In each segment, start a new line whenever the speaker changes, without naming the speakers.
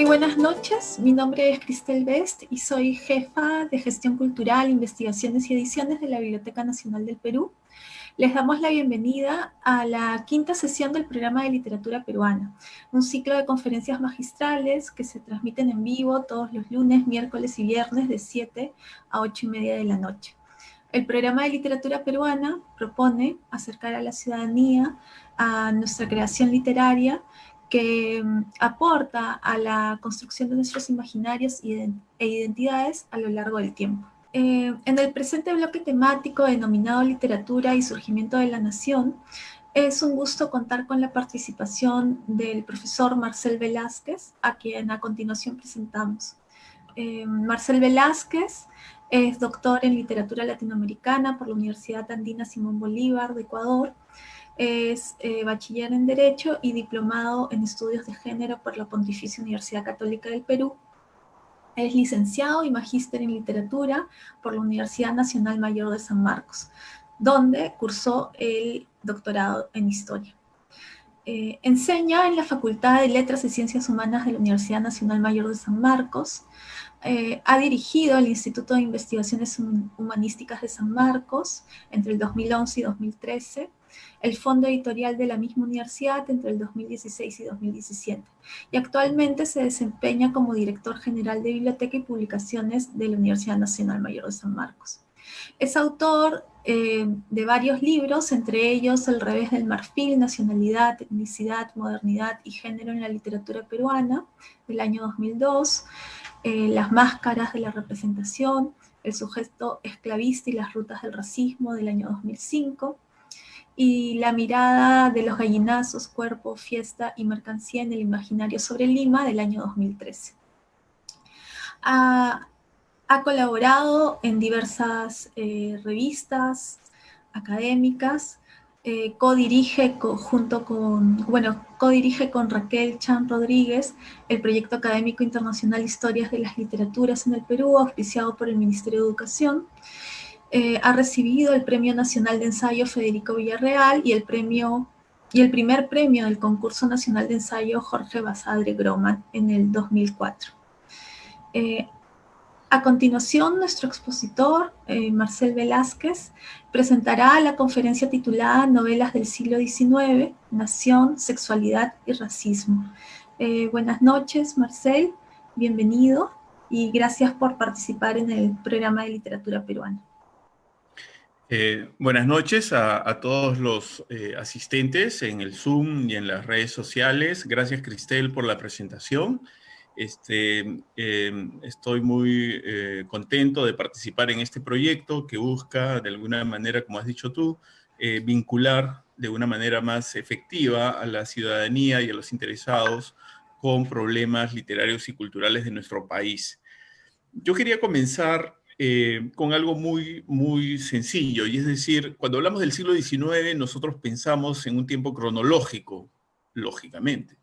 Muy buenas noches, mi nombre es Cristel Best y soy jefa de Gestión Cultural, Investigaciones y Ediciones de la Biblioteca Nacional del Perú. Les damos la bienvenida a la quinta sesión del programa de literatura peruana, un ciclo de conferencias magistrales que se transmiten en vivo todos los lunes, miércoles y viernes de 7 a 8:30 de la noche. El programa de literatura peruana propone acercar a la ciudadanía a nuestra creación literaria que aporta a la construcción de nuestros imaginarios e identidades a lo largo del tiempo. En el presente bloque temático denominado Literatura y Surgimiento de la Nación, es un gusto contar con la participación del profesor Marcel Velázquez, a quien a continuación presentamos. Marcel Velázquez es doctor en literatura latinoamericana por la Universidad Andina Simón Bolívar de Ecuador. Es bachiller en Derecho y diplomado en Estudios de Género por la Pontificia Universidad Católica del Perú. Es licenciado y magíster en Literatura por la Universidad Nacional Mayor de San Marcos, donde cursó el doctorado en Historia. Enseña en la Facultad de Letras y Ciencias Humanas de la Universidad Nacional Mayor de San Marcos. Ha dirigido el Instituto de Investigaciones Humanísticas de San Marcos entre el 2011 y 2013, el Fondo Editorial de la misma universidad entre el 2016 y 2017, y actualmente se desempeña como director general de Biblioteca y Publicaciones de la Universidad Nacional Mayor de San Marcos. Es autor de varios libros, entre ellos El revés del marfil, Nacionalidad, Etnicidad, Modernidad y Género en la literatura peruana, del año 2002, Las máscaras de la representación, El sujeto esclavista y las rutas del racismo, del año 2005, y La mirada de los gallinazos, cuerpo, fiesta y mercancía en el imaginario sobre Lima, del año 2013. Ha colaborado en diversas revistas académicas, codirige con Raquel Chan Rodríguez el proyecto académico internacional Historias de las Literaturas en el Perú, auspiciado por el Ministerio de Educación. Ha recibido el Premio Nacional de Ensayo Federico Villarreal y el primer premio del Concurso Nacional de Ensayo Jorge Basadre Groman en el 2004. A continuación, nuestro expositor, Marcel Velázquez, presentará la conferencia titulada Novelas del siglo XIX, Nación, Sexualidad y Racismo. Buenas noches, Marcel, bienvenido y gracias por participar en el programa de literatura peruana.
Buenas noches a todos los asistentes en el Zoom y en las redes sociales. Gracias, Cristel, por la presentación. Estoy muy contento de participar en este proyecto que busca, de alguna manera, como has dicho tú, vincular de una manera más efectiva a la ciudadanía y a los interesados con problemas literarios y culturales de nuestro país. Yo quería comenzar con algo muy sencillo, y es decir, cuando hablamos del siglo XIX, nosotros pensamos en un tiempo cronológico, lógicamente.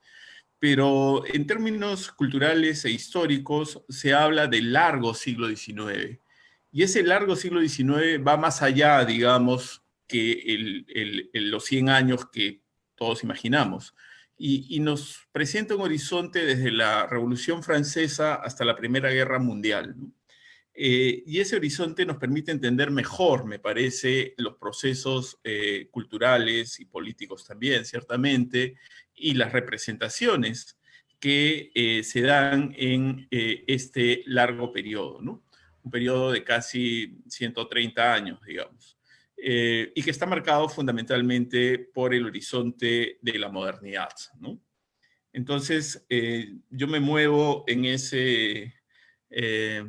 Pero en términos culturales e históricos se habla del largo siglo XIX. Y ese largo siglo XIX va más allá, digamos, que los 100 años que todos imaginamos. Y nos presenta un horizonte desde la Revolución Francesa hasta la Primera Guerra Mundial, ¿no? Y ese horizonte nos permite entender mejor, me parece, los procesos culturales y políticos también, ciertamente, y las representaciones que se dan en este largo periodo, ¿no? Un periodo de casi 130 años, digamos, y que está marcado fundamentalmente por el horizonte de la modernidad, ¿no? Entonces, yo me muevo en ese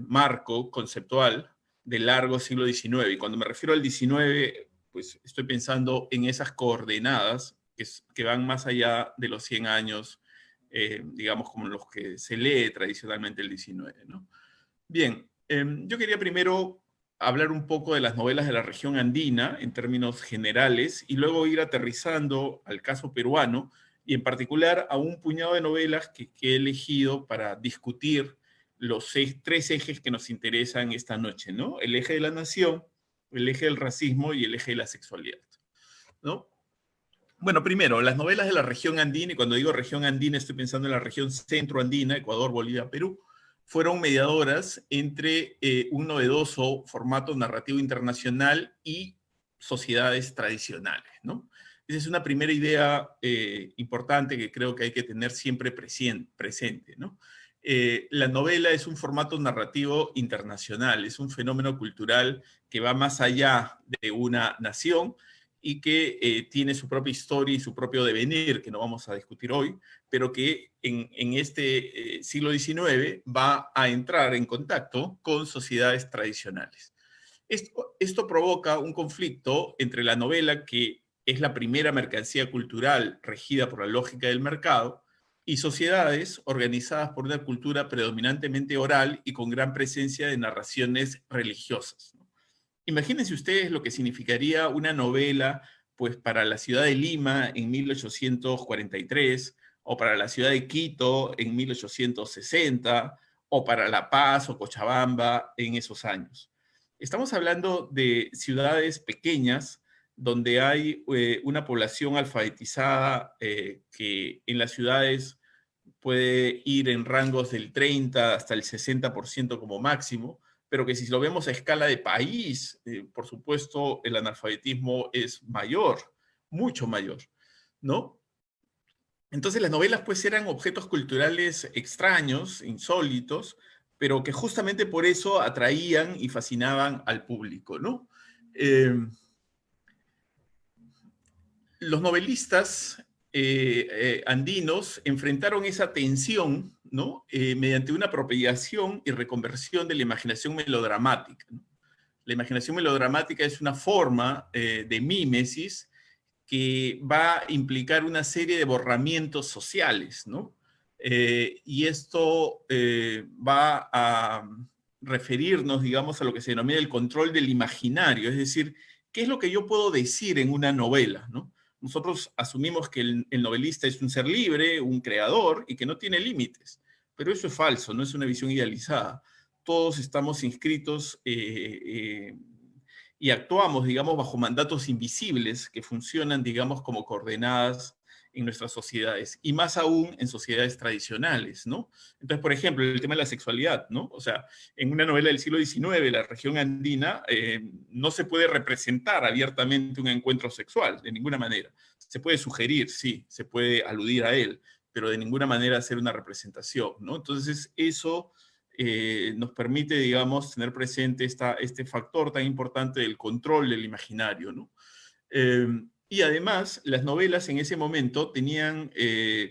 marco conceptual del largo siglo XIX, y cuando me refiero al XIX, pues estoy pensando en esas coordenadas que van más allá de los 100 años, digamos, como los que se lee tradicionalmente el XIX, ¿no? Bien, yo quería primero hablar un poco de las novelas de la región andina en términos generales y luego ir aterrizando al caso peruano y en particular a un puñado de novelas que he elegido para discutir los tres ejes que nos interesan esta noche, ¿no? El eje de la nación, el eje del racismo y el eje de la sexualidad, ¿no? Bueno, primero, las novelas de la región andina, y cuando digo región andina estoy pensando en la región centroandina, Ecuador, Bolivia, Perú, fueron mediadoras entre un novedoso formato narrativo internacional y sociedades tradicionales, ¿no? Esa es una primera idea importante que creo que hay que tener siempre presente, ¿no? La novela es un formato narrativo internacional, es un fenómeno cultural que va más allá de una nación y que tiene su propia historia y su propio devenir, que no vamos a discutir hoy, pero que en este siglo XIX va a entrar en contacto con sociedades tradicionales. Esto provoca un conflicto entre la novela, que es la primera mercancía cultural regida por la lógica del mercado, y sociedades organizadas por una cultura predominantemente oral y con gran presencia de narraciones religiosas, ¿no? Imagínense ustedes lo que significaría una novela, pues, para la ciudad de Lima en 1843, o para la ciudad de Quito en 1860, o para La Paz o Cochabamba en esos años. Estamos hablando de ciudades pequeñas donde hay una población alfabetizada que en las ciudades puede ir en rangos del 30 hasta el 60% como máximo, pero que si lo vemos a escala de país, por supuesto, el analfabetismo es mayor, mucho mayor, ¿no? Entonces las novelas pues eran objetos culturales extraños, insólitos, pero que justamente por eso atraían y fascinaban al público, ¿no? Eh, los novelistas andinos enfrentaron esa tensión, ¿no? Mediante una apropiación y reconversión de la imaginación melodramática, ¿no? La imaginación melodramática es una forma de mímesis que va a implicar una serie de borramientos sociales, ¿no? Y esto va a referirnos, digamos, a lo que se denomina el control del imaginario, es decir, ¿qué es lo que yo puedo decir en una novela, ¿no? Nosotros asumimos que el novelista es un ser libre, un creador, y que no tiene límites, pero eso es falso, no es una visión idealizada. Todos estamos inscritos y actuamos, digamos, bajo mandatos invisibles que funcionan, digamos, como coordenadas en nuestras sociedades, y más aún en sociedades tradicionales, ¿no? Entonces, por ejemplo, el tema de la sexualidad, ¿no? O sea, en una novela del siglo XIX, la región andina, no se puede representar abiertamente un encuentro sexual, de ninguna manera. Se puede sugerir, sí, se puede aludir a él, pero de ninguna manera hacer una representación, ¿no? Entonces, eso nos permite, digamos, tener presente este factor tan importante del control del imaginario, ¿no? Y además, las novelas en ese momento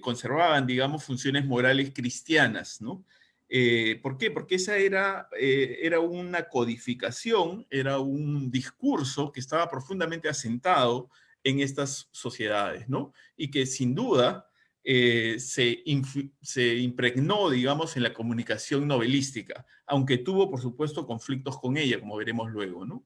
conservaban, digamos, funciones morales cristianas, ¿no? ¿Por qué? Porque esa era una codificación, era un discurso que estaba profundamente asentado en estas sociedades, ¿no? Y que sin duda se impregnó, digamos, en la comunicación novelística, aunque tuvo, por supuesto, conflictos con ella, como veremos luego, ¿no?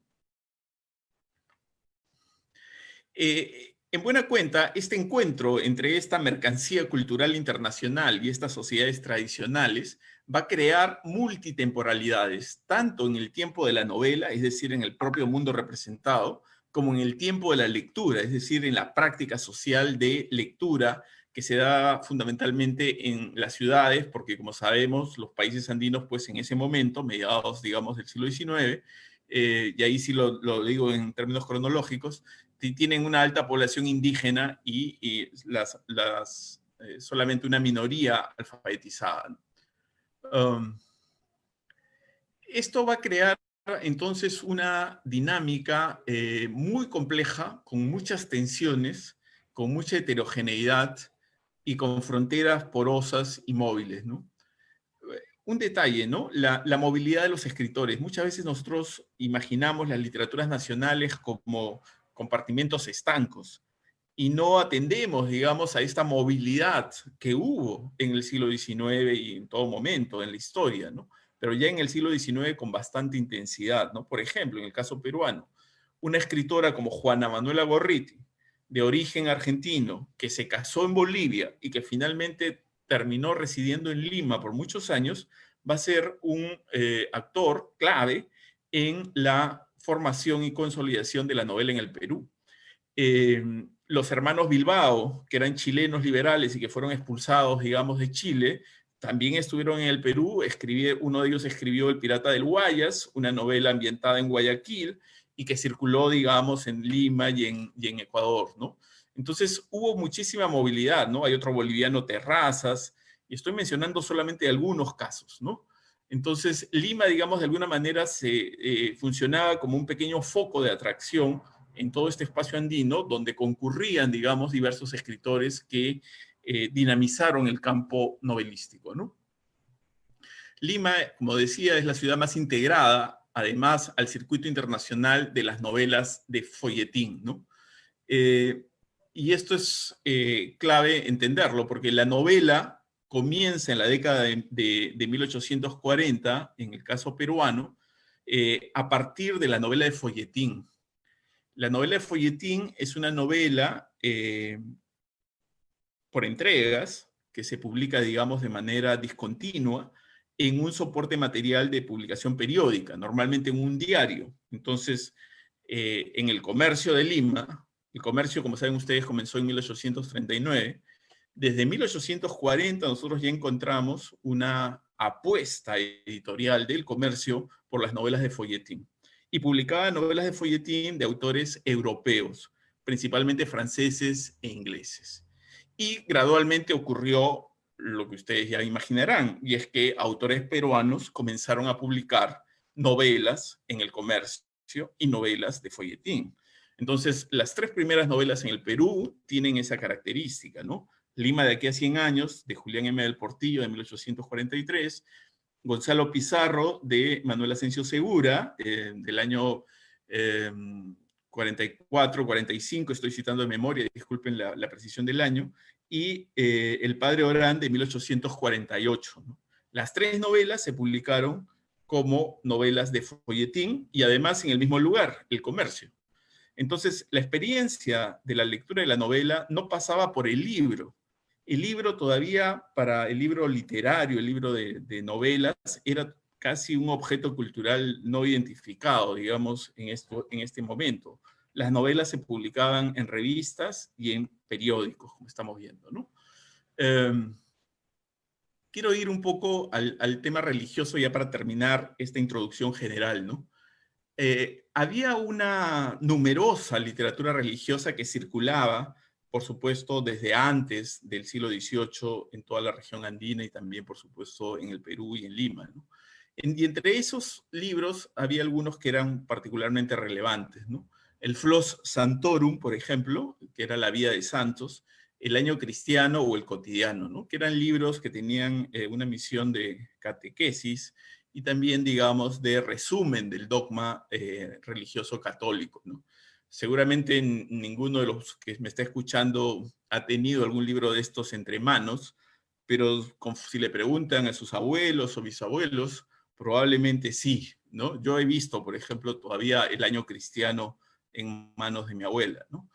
En buena cuenta, este encuentro entre esta mercancía cultural internacional y estas sociedades tradicionales va a crear multitemporalidades, tanto en el tiempo de la novela, es decir, en el propio mundo representado, como en el tiempo de la lectura, es decir, en la práctica social de lectura que se da fundamentalmente en las ciudades, porque como sabemos, los países andinos, pues en ese momento, mediados, digamos, del siglo XIX, y ahí sí lo digo en términos cronológicos, tienen una alta población indígena y solamente una minoría alfabetizada. Um, Esto va a crear entonces una dinámica muy compleja, con muchas tensiones, con mucha heterogeneidad y con fronteras porosas y móviles, ¿no? Un detalle, ¿no? La movilidad de los escritores. Muchas veces nosotros imaginamos las literaturas nacionales como compartimentos estancos y no atendemos, digamos, a esta movilidad que hubo en el siglo XIX y en todo momento en la historia, ¿no? Pero ya en el siglo XIX con bastante intensidad, ¿no? Por ejemplo, en el caso peruano, una escritora como Juana Manuela Gorriti, de origen argentino, que se casó en Bolivia y que finalmente terminó residiendo en Lima por muchos años, va a ser un actor clave en la formación y consolidación de la novela en el Perú. Los hermanos Bilbao, que eran chilenos liberales y que fueron expulsados, digamos, de Chile, también estuvieron en el Perú. Uno de ellos escribió El Pirata del Guayas, una novela ambientada en Guayaquil y que circuló, digamos, en Lima y en Ecuador, ¿no? Entonces hubo muchísima movilidad, ¿no? Hay otro boliviano, Terrazas, y estoy mencionando solamente algunos casos, ¿no? Entonces Lima, digamos, de alguna manera funcionaba como un pequeño foco de atracción en todo este espacio andino, donde concurrían, digamos, diversos escritores que dinamizaron el campo novelístico, ¿no? Lima, como decía, es la ciudad más integrada, además, al circuito internacional de las novelas de folletín, ¿no? Y esto es clave entenderlo, porque la novela comienza en la década de 1840, en el caso peruano, a partir de la novela de folletín. La novela de folletín es una novela por entregas que se publica, digamos, de manera discontinua en un soporte material de publicación periódica, normalmente en un diario. Entonces, en el comercio de Lima, el comercio, como saben ustedes, comenzó en 1839. Desde 1840 nosotros ya encontramos una apuesta editorial del comercio por las novelas de folletín. Y publicaba novelas de folletín de autores europeos, principalmente franceses e ingleses. Y gradualmente ocurrió lo que ustedes ya imaginarán, y es que autores peruanos comenzaron a publicar novelas en el comercio y novelas de folletín. Entonces, las tres primeras novelas en el Perú tienen esa característica, ¿no? Lima de aquí a 100 años, de Julián M. del Portillo, de 1843, Gonzalo Pizarro, de Manuel Asensio Segura, del año 44, 45, estoy citando de memoria, disculpen la precisión del año, y El Padre Orán, de 1848. ¿No? Las tres novelas se publicaron como novelas de folletín y además en el mismo lugar, El Comercio. Entonces, la experiencia de la lectura de la novela no pasaba por el libro. El libro todavía, para el libro literario, el libro de novelas, era casi un objeto cultural no identificado, digamos, en este momento. Las novelas se publicaban en revistas y en periódicos, como estamos viendo, ¿no? Quiero ir un poco al tema religioso ya para terminar esta introducción general, ¿no? Había una numerosa literatura religiosa que circulaba, por supuesto, desde antes del siglo XVIII en toda la región andina y también, por supuesto, en el Perú y en Lima, ¿no? Y entre esos libros había algunos que eran particularmente relevantes, ¿no? El Flos Santorum, por ejemplo, que era la vida de santos, el Año Cristiano o el Cotidiano, ¿no? Que eran libros que tenían una misión de catequesis y también, digamos, de resumen del dogma religioso católico, ¿no? Seguramente ninguno de los que me está escuchando ha tenido algún libro de estos entre manos, pero si le preguntan a sus abuelos o bisabuelos, probablemente sí, ¿no? Yo he visto, por ejemplo, todavía El Año Cristiano en manos de mi abuela, ¿no?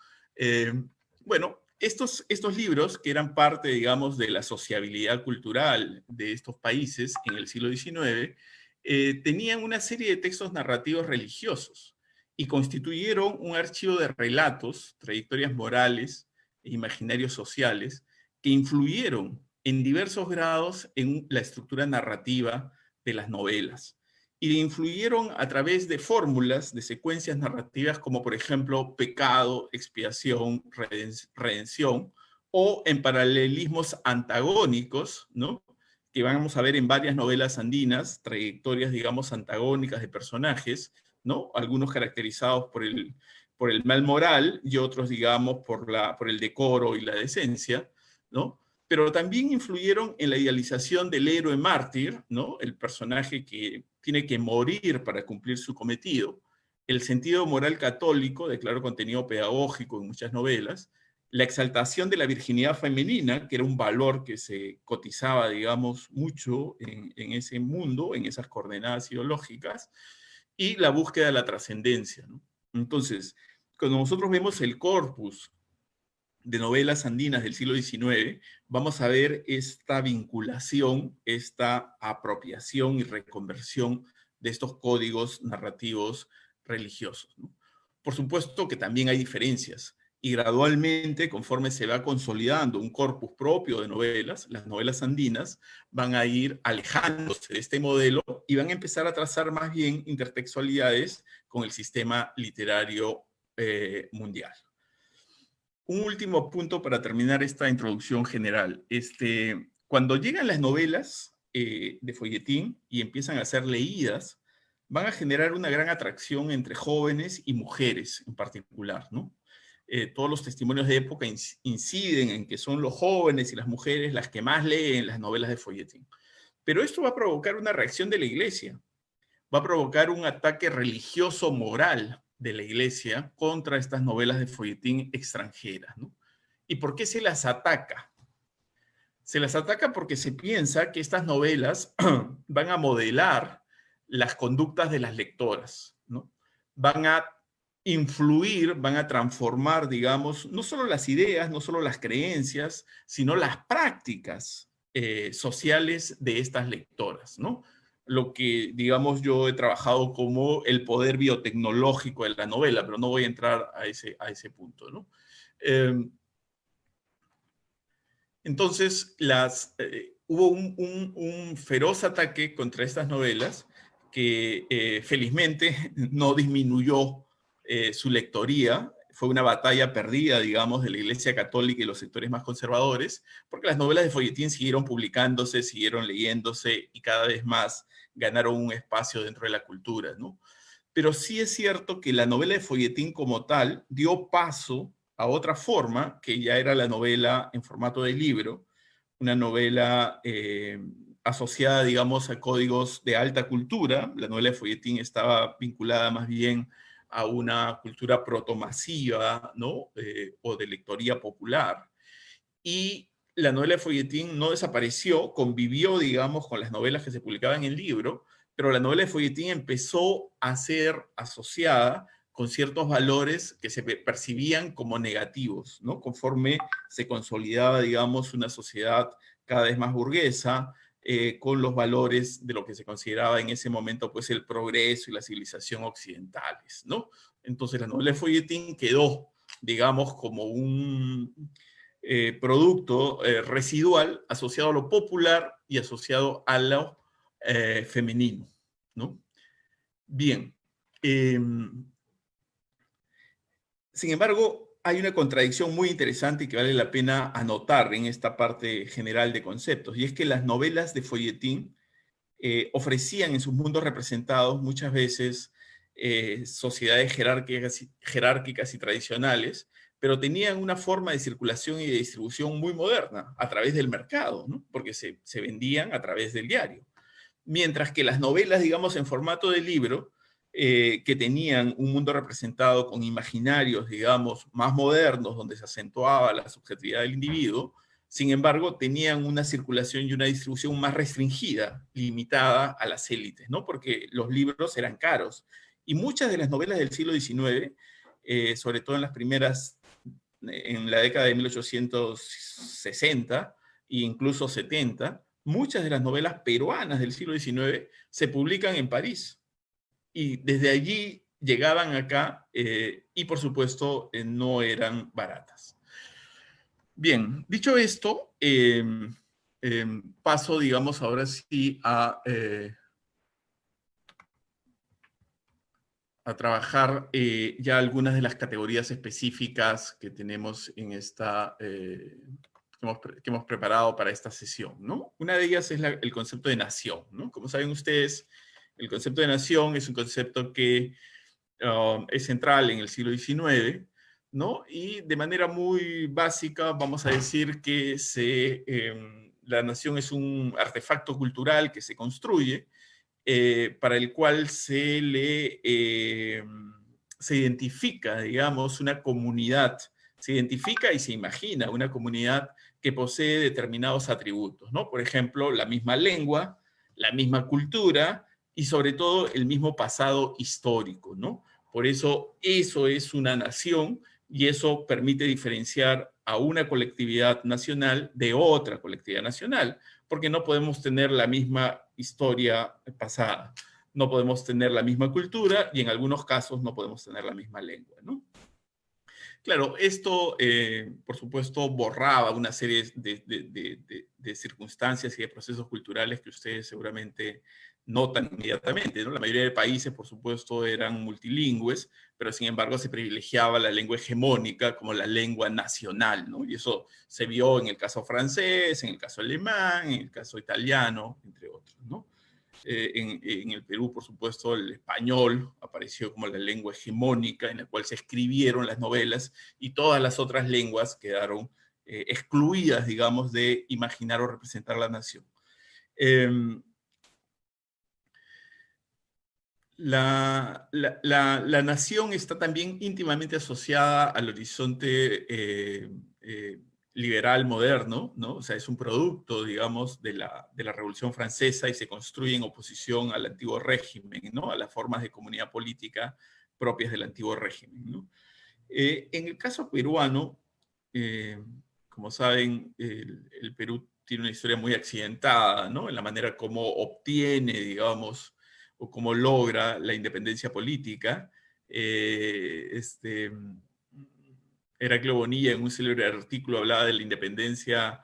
Bueno, estos libros, que eran parte, digamos, de la sociabilidad cultural de estos países en el siglo XIX, tenían una serie de textos narrativos religiosos y constituyeron un archivo de relatos, trayectorias morales e imaginarios sociales que influyeron en diversos grados en la estructura narrativa de las novelas y influyeron a través de fórmulas, de secuencias narrativas como por ejemplo pecado, expiación, redención, o en paralelismos antagónicos, ¿no? Que vamos a ver en varias novelas andinas, trayectorias, digamos, antagónicas de personajes, ¿no? Algunos caracterizados por el mal moral y otros, digamos, por el decoro y la decencia, ¿no? Pero también influyeron en la idealización del héroe mártir, ¿no? El personaje que tiene que morir para cumplir su cometido, el sentido moral católico, de claro contenido pedagógico en muchas novelas, la exaltación de la virginidad femenina, que era un valor que se cotizaba, digamos, mucho en ese mundo, en esas coordenadas ideológicas, y la búsqueda de la trascendencia, ¿no? Entonces, cuando nosotros vemos el corpus de novelas andinas del siglo XIX, vamos a ver esta vinculación, esta apropiación y reconversión de estos códigos narrativos religiosos, ¿no? Por supuesto que también hay diferencias. y gradualmente, conforme se va consolidando un corpus propio de novelas, las novelas andinas van a ir alejándose de este modelo y van a empezar a trazar más bien intertextualidades con el sistema literario mundial. Un último punto para terminar esta introducción general. Cuando llegan las novelas de folletín y empiezan a ser leídas, van a generar una gran atracción entre jóvenes y mujeres en particular, ¿no? Todos los testimonios de época inciden en que son los jóvenes y las mujeres las que más leen las novelas de folletín. Pero esto va a provocar una reacción de la Iglesia, va a provocar un ataque religioso moral de la Iglesia contra estas novelas de folletín extranjeras, ¿no? ¿Y por qué se las ataca? Se las ataca porque se piensa que estas novelas van a modelar las conductas de las lectoras, ¿no? Van a influir, van a transformar, digamos, no solo las ideas, no solo las creencias, sino las prácticas sociales de estas lectoras, ¿no? Lo que, digamos, yo he trabajado como el poder biotecnológico de la novela, pero no voy a entrar a ese punto, ¿no? Entonces, hubo un feroz ataque contra estas novelas que felizmente no disminuyó su lectoría. Fue una batalla perdida, digamos, de la Iglesia Católica y los sectores más conservadores, porque las novelas de folletín siguieron publicándose, siguieron leyéndose y cada vez más ganaron un espacio dentro de la cultura, ¿no? Pero sí es cierto que la novela de folletín como tal dio paso a otra forma, que ya era la novela en formato de libro, una novela asociada, digamos, a códigos de alta cultura. La novela de folletín estaba vinculada más bien a una cultura protomasiva, ¿no? O de lectoría popular. Y la novela de folletín no desapareció, convivió, digamos, con las novelas que se publicaban en libro, pero la novela de folletín empezó a ser asociada con ciertos valores que se percibían como negativos, ¿no? Conforme se consolidaba, digamos, una sociedad cada vez más burguesa, con los valores de lo que se consideraba en ese momento, pues, el progreso y la civilización occidentales, ¿no? Entonces, la novela de folletín quedó, digamos, como un producto residual asociado a lo popular y asociado a lo femenino, ¿no? Bien. Sin embargo, hay una contradicción muy interesante que vale la pena anotar en esta parte general de conceptos, y es que las novelas de folletín ofrecían en sus mundos representados muchas veces sociedades jerárquicas y tradicionales, pero tenían una forma de circulación y de distribución muy moderna a través del mercado, ¿no? Porque se vendían a través del diario. Mientras que las novelas, digamos, en formato de libro, que tenían un mundo representado con imaginarios, digamos, más modernos, donde se acentuaba la subjetividad del individuo, sin embargo, tenían una circulación y una distribución más restringida, limitada a las élites, ¿no? Porque los libros eran caros. Y muchas de las novelas del siglo XIX, sobre todo en las primeras, en la década de 1860 e incluso 70, muchas de las novelas peruanas del siglo XIX se publican en París. Y desde allí llegaban acá y, por supuesto, no eran baratas. Bien, dicho esto, paso, digamos, ahora sí a trabajar ya algunas de las categorías específicas que tenemos en esta, que hemos preparado para esta sesión, ¿no? Una de ellas es el concepto de nación, ¿no? Como saben ustedes, el concepto de nación es un concepto que es central en el siglo XIX, ¿no? Y de manera muy básica vamos a decir que la nación es un artefacto cultural que se construye para el cual se identifica, digamos, una comunidad, se identifica y se imagina una comunidad que posee determinados atributos, ¿no? Por ejemplo, la misma lengua, la misma cultura y sobre todo el mismo pasado histórico, ¿no? Por eso es una nación y eso permite diferenciar a una colectividad nacional de otra colectividad nacional, porque no podemos tener la misma historia pasada, no podemos tener la misma cultura y en algunos casos no podemos tener la misma lengua, ¿no? Claro, esto, por supuesto, borraba una serie de circunstancias y de procesos culturales que ustedes seguramente notan inmediatamente, ¿no? La mayoría de países, por supuesto, eran multilingües, pero sin embargo se privilegiaba la lengua hegemónica como la lengua nacional, ¿no? Y eso se vio en el caso francés, en el caso alemán, en el caso italiano, entre otros, ¿no? En el Perú, por supuesto, el español apareció como la lengua hegemónica en la cual se escribieron las novelas y todas las otras lenguas quedaron excluidas, digamos, de imaginar o representar la nación. Eh, la nación está también íntimamente asociada al horizonte liberal moderno, ¿no? O sea, es un producto, digamos, de la Revolución Francesa y se construye en oposición al antiguo régimen, ¿no? A las formas de comunidad política propias del antiguo régimen, ¿no? En el caso peruano, eh, como saben, el Perú tiene una historia muy accidentada, ¿no? En la manera como obtiene, digamos, o cómo logra la independencia política. Heraclio Bonilla en un célebre artículo hablaba de la independencia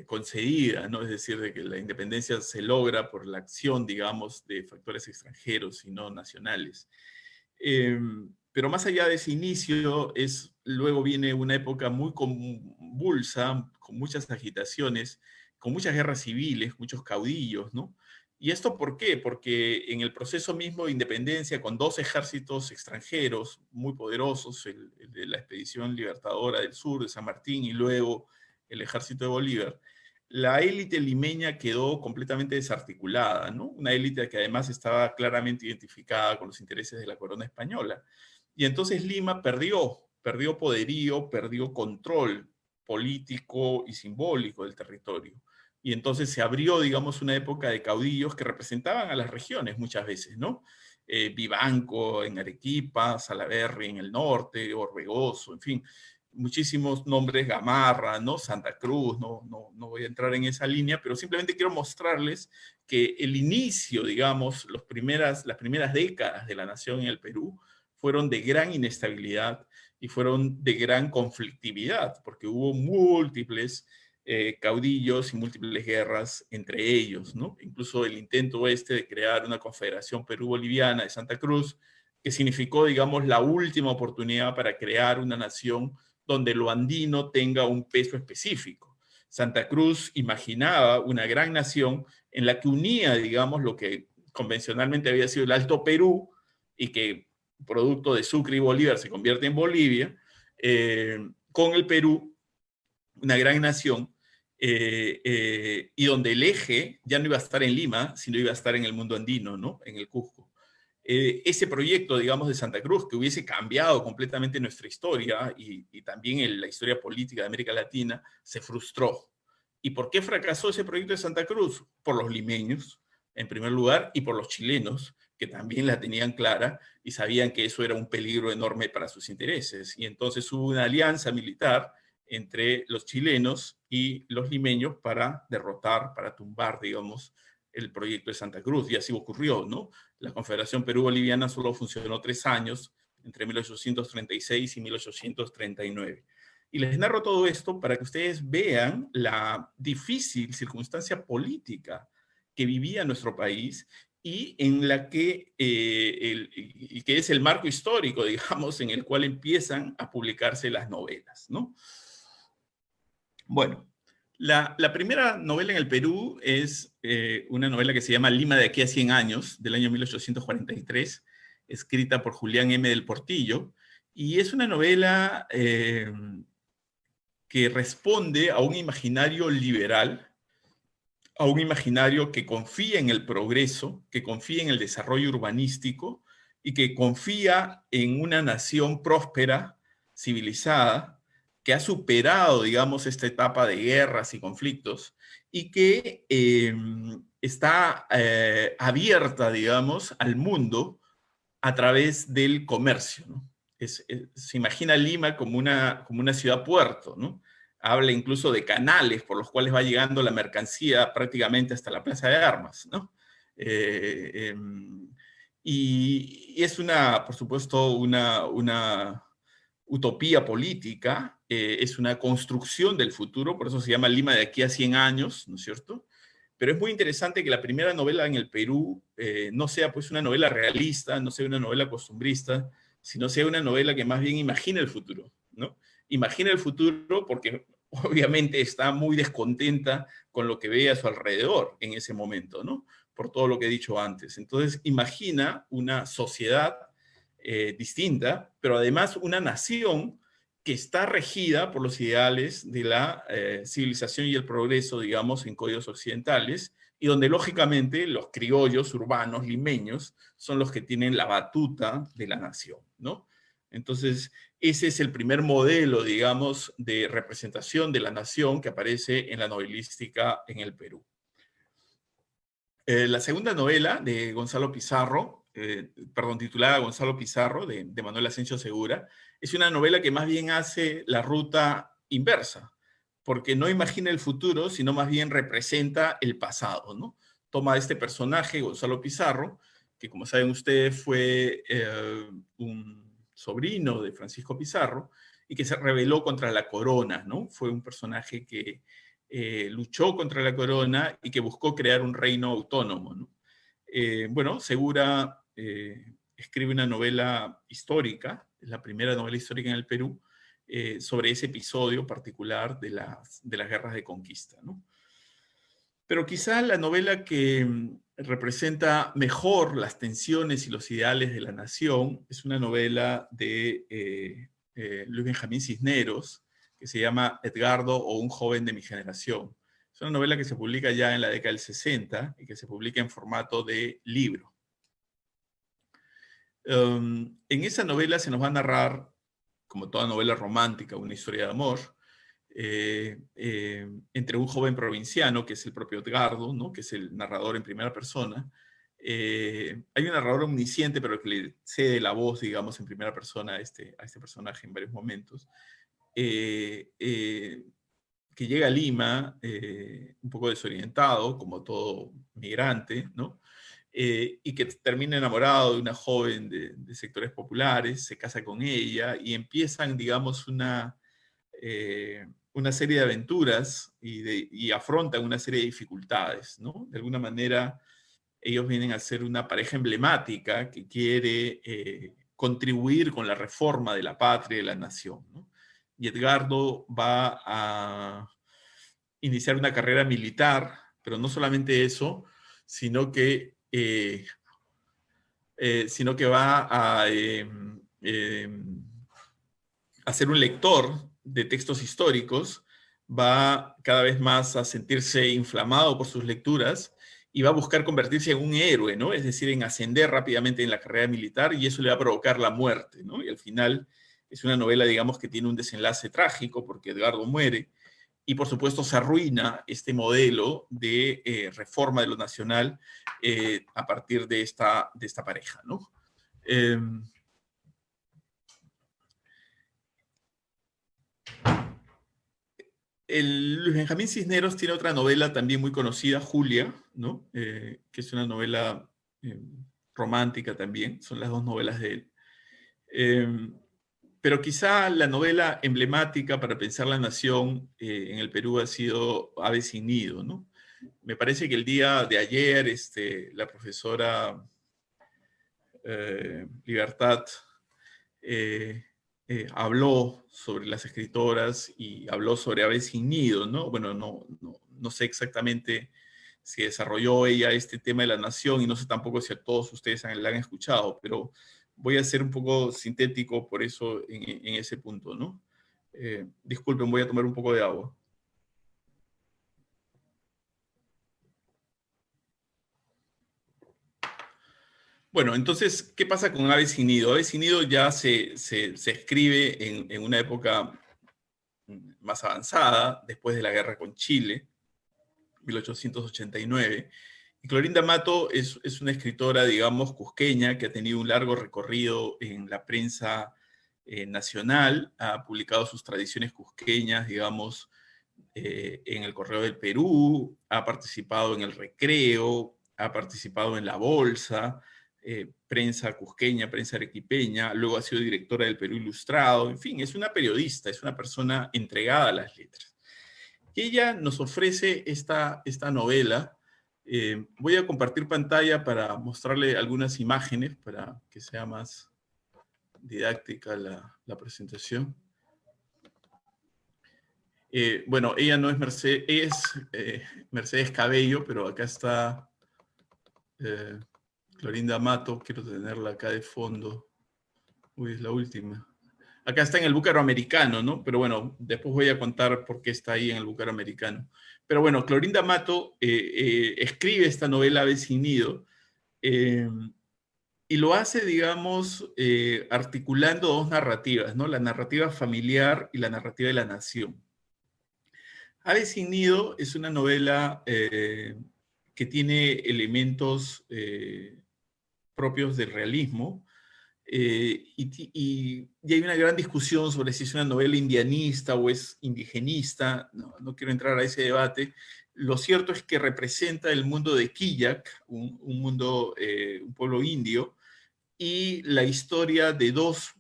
concedida, ¿no? Es decir, de que la independencia se logra por la acción, digamos, de factores extranjeros y no nacionales. Pero más allá de ese inicio, luego viene una época muy convulsa, con muchas agitaciones, con muchas guerras civiles, muchos caudillos, ¿no? ¿Y esto por qué? Porque en el proceso mismo de independencia, con dos ejércitos extranjeros muy poderosos, el de la Expedición Libertadora del Sur, de San Martín, y luego el ejército de Bolívar, la élite limeña quedó completamente desarticulada, ¿no? Una élite que además estaba claramente identificada con los intereses de la corona española. Y entonces Lima perdió poderío, perdió control político y simbólico del territorio. Y entonces se abrió, digamos, una época de caudillos que representaban a las regiones muchas veces, ¿no? Vivanco en Arequipa, Salaverry en el norte, Orbegoso, en fin, muchísimos nombres, Gamarra, ¿no? Santa Cruz, no voy a entrar en esa línea, pero simplemente quiero mostrarles que el inicio, digamos, las primeras décadas de la nación en el Perú fueron de gran inestabilidad y fueron de gran conflictividad, porque hubo múltiples caudillos y múltiples guerras entre ellos, ¿no? Incluso el intento de crear una confederación Perú-Boliviana de Santa Cruz, que significó, digamos, la última oportunidad para crear una nación donde lo andino tenga un peso específico. Santa Cruz imaginaba una gran nación en la que unía, digamos, lo que convencionalmente había sido el Alto Perú y que producto de Sucre y Bolívar se convierte en Bolivia, con el Perú, una gran nación, y donde el eje ya no iba a estar en Lima, sino iba a estar en el mundo andino, ¿no? En el Cusco. Ese proyecto, digamos, de Santa Cruz, que hubiese cambiado completamente nuestra historia y también la historia política de América Latina, se frustró. ¿Y por qué fracasó ese proyecto de Santa Cruz? Por los limeños, en primer lugar, y por los chilenos, que también la tenían clara y sabían que eso era un peligro enorme para sus intereses. Y entonces hubo una alianza militar entre los chilenos y los limeños para derrotar, para tumbar, digamos, el proyecto de Santa Cruz, y así ocurrió, ¿no? La Confederación Perú-Boliviana solo funcionó 3 años, entre 1836 y 1839. Y les narro todo esto para que ustedes vean la difícil circunstancia política que vivía nuestro país y en la que, y que es el marco histórico, digamos, en el cual empiezan a publicarse las novelas, ¿no? Bueno, la primera novela en el Perú es una novela que se llama Lima de aquí a 100 años, del año 1843, escrita por Julián M. del Portillo, y es una novela que responde a un imaginario liberal, a un imaginario que confía en el progreso, que confía en el desarrollo urbanístico y que confía en una nación próspera, civilizada, que ha superado, digamos, esta etapa de guerras y conflictos y que está abierta, digamos, al mundo a través del comercio, ¿no? Se imagina Lima como una ciudad puerto, ¿no? Habla incluso de canales por los cuales va llegando la mercancía prácticamente hasta la Plaza de Armas, ¿no? Eh, eh, y es por supuesto, utopía política, es una construcción del futuro, por eso se llama Lima de aquí a 100 años, ¿no es cierto? Pero es muy interesante que la primera novela en el Perú no sea pues una novela realista, no sea una novela costumbrista, sino sea una novela que más bien imagina el futuro, ¿no? Imagina el futuro porque obviamente está muy descontenta con lo que ve a su alrededor en ese momento, ¿no? Por todo lo que he dicho antes. Entonces imagina una sociedad distinta, pero además una nación que está regida por los ideales de la civilización y el progreso, digamos, en códigos occidentales, y donde lógicamente los criollos urbanos limeños son los que tienen la batuta de la nación, ¿no? Entonces, ese es el primer modelo, digamos, de representación de la nación que aparece en la novelística en el Perú. La segunda novela de Gonzalo Pizarro, titulada Gonzalo Pizarro, de Manuel Asensio Segura, es una novela que más bien hace la ruta inversa, porque no imagina el futuro, sino más bien representa el pasado, ¿no? Toma este personaje, Gonzalo Pizarro, que como saben ustedes fue un sobrino de Francisco Pizarro, y que se rebeló contra la corona, ¿no? Fue un personaje que luchó contra la corona y que buscó crear un reino autónomo, ¿no? Bueno, Segura escribe una novela histórica, es la primera novela histórica en el Perú, sobre ese episodio particular de las guerras de conquista, ¿no? Pero quizá la novela que representa mejor las tensiones y los ideales de la nación es una novela de Luis Benjamín Cisneros, que se llama Edgardo o un joven de mi generación. Es una novela que se publica ya en la década del 60 y que se publica en formato de libro. En esa novela se nos va a narrar, como toda novela romántica, una historia de amor, entre un joven provinciano, que es el propio Edgardo, ¿no? Que es el narrador en primera persona. Hay un narrador omnisciente, pero que le cede la voz, digamos, en primera persona a este personaje en varios momentos, que llega a Lima un poco desorientado, como todo migrante, ¿no? Y que termina enamorado de una joven de sectores populares, se casa con ella y empiezan, digamos, una serie de aventuras y afrontan una serie de dificultades, ¿no? De alguna manera, ellos vienen a ser una pareja emblemática que quiere contribuir con la reforma de la patria y de la nación, ¿no? Y Edgardo va a iniciar una carrera militar, pero no solamente eso, sino que, va a ser un lector de textos históricos, va cada vez más a sentirse inflamado por sus lecturas y va a buscar convertirse en un héroe, ¿no? Es decir, en ascender rápidamente en la carrera militar, y eso le va a provocar la muerte, ¿no? Y al final es una novela, digamos, que tiene un desenlace trágico porque Edgardo muere y por supuesto se arruina este modelo de reforma de lo nacional a partir de esta pareja, ¿no? Luis Benjamín Cisneros tiene otra novela también muy conocida, Julia, ¿no? Que es una novela romántica también, son las dos novelas de él. Pero quizá la novela emblemática para pensar la nación en el Perú ha sido Ave sin nido, ¿no? Me parece que el día de ayer la profesora Libertad habló sobre las escritoras y habló sobre Ave sin nido, ¿no? Bueno, no sé exactamente si desarrolló ella este tema de la nación y no sé tampoco si a todos ustedes la han escuchado, pero voy a ser un poco sintético por eso en ese punto, ¿no? Disculpen, voy a tomar un poco de agua. Bueno, entonces, ¿qué pasa con Ave sin nido? Ave sin nido ya se escribe en una época más avanzada, después de la guerra con Chile, 1889. Y Clorinda Mato es una escritora, digamos, cusqueña, que ha tenido un largo recorrido en la prensa nacional, ha publicado sus tradiciones cusqueñas, digamos, en el Correo del Perú, ha participado en el Recreo, ha participado en La Bolsa, prensa cusqueña, prensa arequipeña, luego ha sido directora del Perú Ilustrado, en fin, es una periodista, es una persona entregada a las letras. Y ella nos ofrece esta novela. Voy a compartir pantalla para mostrarle algunas imágenes para que sea más didáctica la presentación. Bueno, ella no es Mercedes, es Mercedes Cabello, pero acá está Clorinda Mato, quiero tenerla acá de fondo. Uy, es la última. Acá está en el Búcaro Americano, ¿no? Pero bueno, después voy a contar por qué está ahí en el Búcaro Americano. Pero bueno, Clorinda Mato escribe esta novela Ave sin nido, y lo hace, digamos, articulando dos narrativas, ¿no? La narrativa familiar y la narrativa de la nación. Ave sin nido es una novela que tiene elementos propios del realismo, y hay una gran discusión sobre si es una novela indianista o es indigenista. No quiero entrar a ese debate. Lo cierto es que representa el mundo de Quillak, un mundo, un pueblo indio, y la historia de dos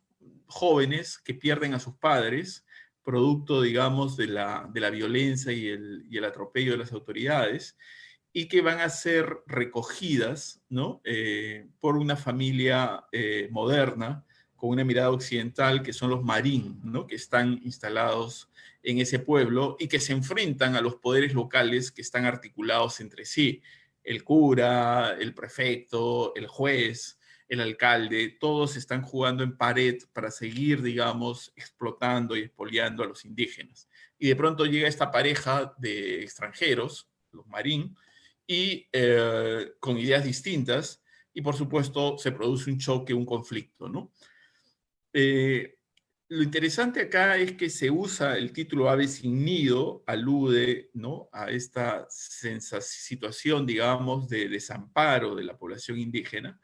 jóvenes que pierden a sus padres, producto, digamos, de la violencia y el atropello de las autoridades, y que van a ser recogidas, ¿no? Por una familia moderna, con una mirada occidental, que son los Marín, ¿no? Que están instalados en ese pueblo y que se enfrentan a los poderes locales que están articulados entre sí. El cura, el prefecto, el juez, el alcalde, todos están jugando en pared para seguir, digamos, explotando y expoliando a los indígenas. Y de pronto llega esta pareja de extranjeros, los Marín, y con ideas distintas, y por supuesto se produce un choque, un conflicto, ¿no? Lo interesante acá es que se usa el título Ave sin nido, alude, ¿no?, a esta situación, digamos, de desamparo de la población indígena,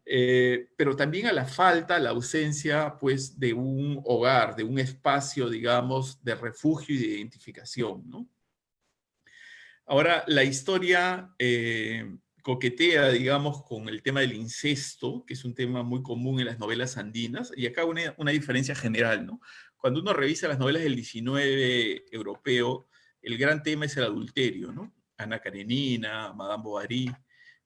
pero también a la falta, a la ausencia, pues, de un hogar, de un espacio, digamos, de refugio y de identificación, ¿no? Ahora, la historia coquetea, digamos, con el tema del incesto, que es un tema muy común en las novelas andinas, y acá una diferencia general, ¿no? Cuando uno revisa las novelas del 19 europeo, el gran tema es el adulterio, ¿no? Ana Karenina, Madame Bovary,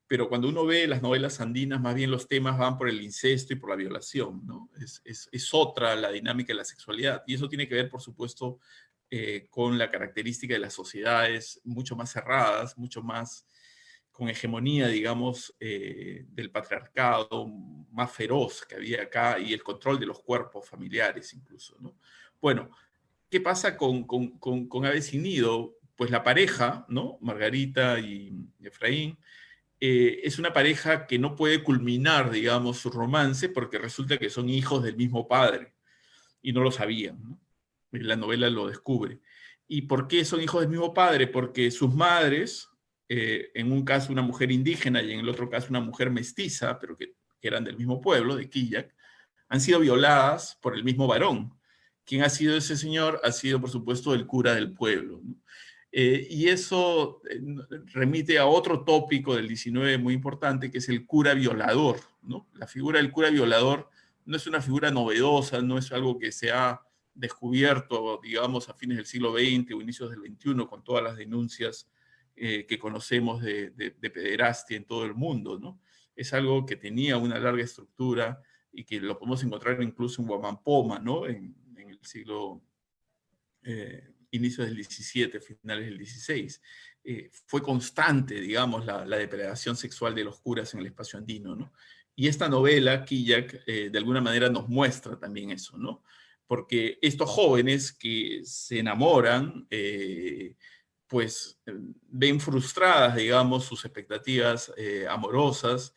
pero cuando uno ve las novelas andinas, más bien los temas van por el incesto y por la violación, ¿no? Es otra la dinámica de la sexualidad, y eso tiene que ver, por supuesto, con la característica de las sociedades mucho más cerradas, mucho más con hegemonía, digamos, del patriarcado más feroz que había acá, y el control de los cuerpos familiares incluso, ¿no? Bueno, ¿qué pasa con Ave sin nido? Pues la pareja, ¿no? Margarita y Efraín, es una pareja que no puede culminar, digamos, su romance, porque resulta que son hijos del mismo padre, y no lo sabían, ¿no? La novela lo descubre. ¿Y por qué son hijos del mismo padre? Porque sus madres, en un caso una mujer indígena y en el otro caso una mujer mestiza, pero que eran del mismo pueblo, de Quillak, han sido violadas por el mismo varón. ¿Quién ha sido ese señor? Ha sido, por supuesto, el cura del pueblo, ¿no? Y eso remite a otro tópico del 19 muy importante, que es el cura violador, ¿no? La figura del cura violador no es una figura novedosa, no es algo que se ha descubierto, digamos, a fines del siglo XX o inicios del XXI, con todas las denuncias que conocemos de pederastia en todo el mundo, ¿no? Es algo que tenía una larga estructura y que lo podemos encontrar incluso en Huamampoma, ¿no? En el siglo, inicios del XVII, finales del XVI. Fue constante, digamos, la depredación sexual de los curas en el espacio andino, ¿no? Y esta novela, Quillak, de alguna manera nos muestra también eso, ¿no? Porque estos jóvenes que se enamoran, pues ven frustradas, digamos, sus expectativas amorosas,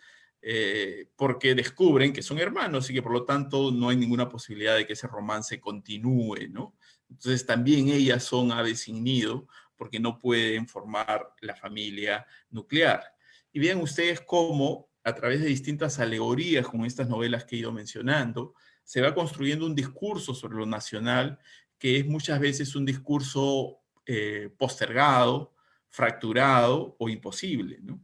porque descubren que son hermanos y que por lo tanto no hay ninguna posibilidad de que ese romance continúe, ¿no? Entonces también ellas son aves sin nido porque no pueden formar la familia nuclear. Y vean ustedes cómo, a través de distintas alegorías con estas novelas que he ido mencionando, se va construyendo un discurso sobre lo nacional que es muchas veces un discurso postergado, fracturado o imposible, ¿no?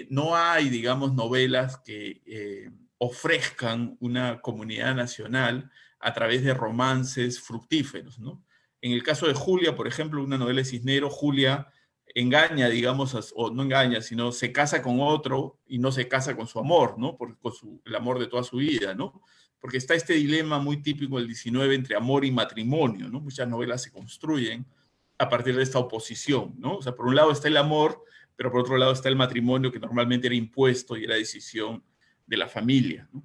no hay, digamos, novelas que ofrezcan una comunidad nacional a través de romances fructíferos, ¿no? En el caso de Julia, por ejemplo, una novela de Cisneros, Julia engaña, digamos, o no engaña, sino se casa con otro y no se casa con su amor, ¿no? Con el amor de toda su vida, ¿no? Porque está este dilema muy típico del 19 entre amor y matrimonio, ¿no? Muchas novelas se construyen a partir de esta oposición, ¿no? O sea, por un lado está el amor, pero por otro lado está el matrimonio, que normalmente era impuesto y era decisión de la familia, ¿no?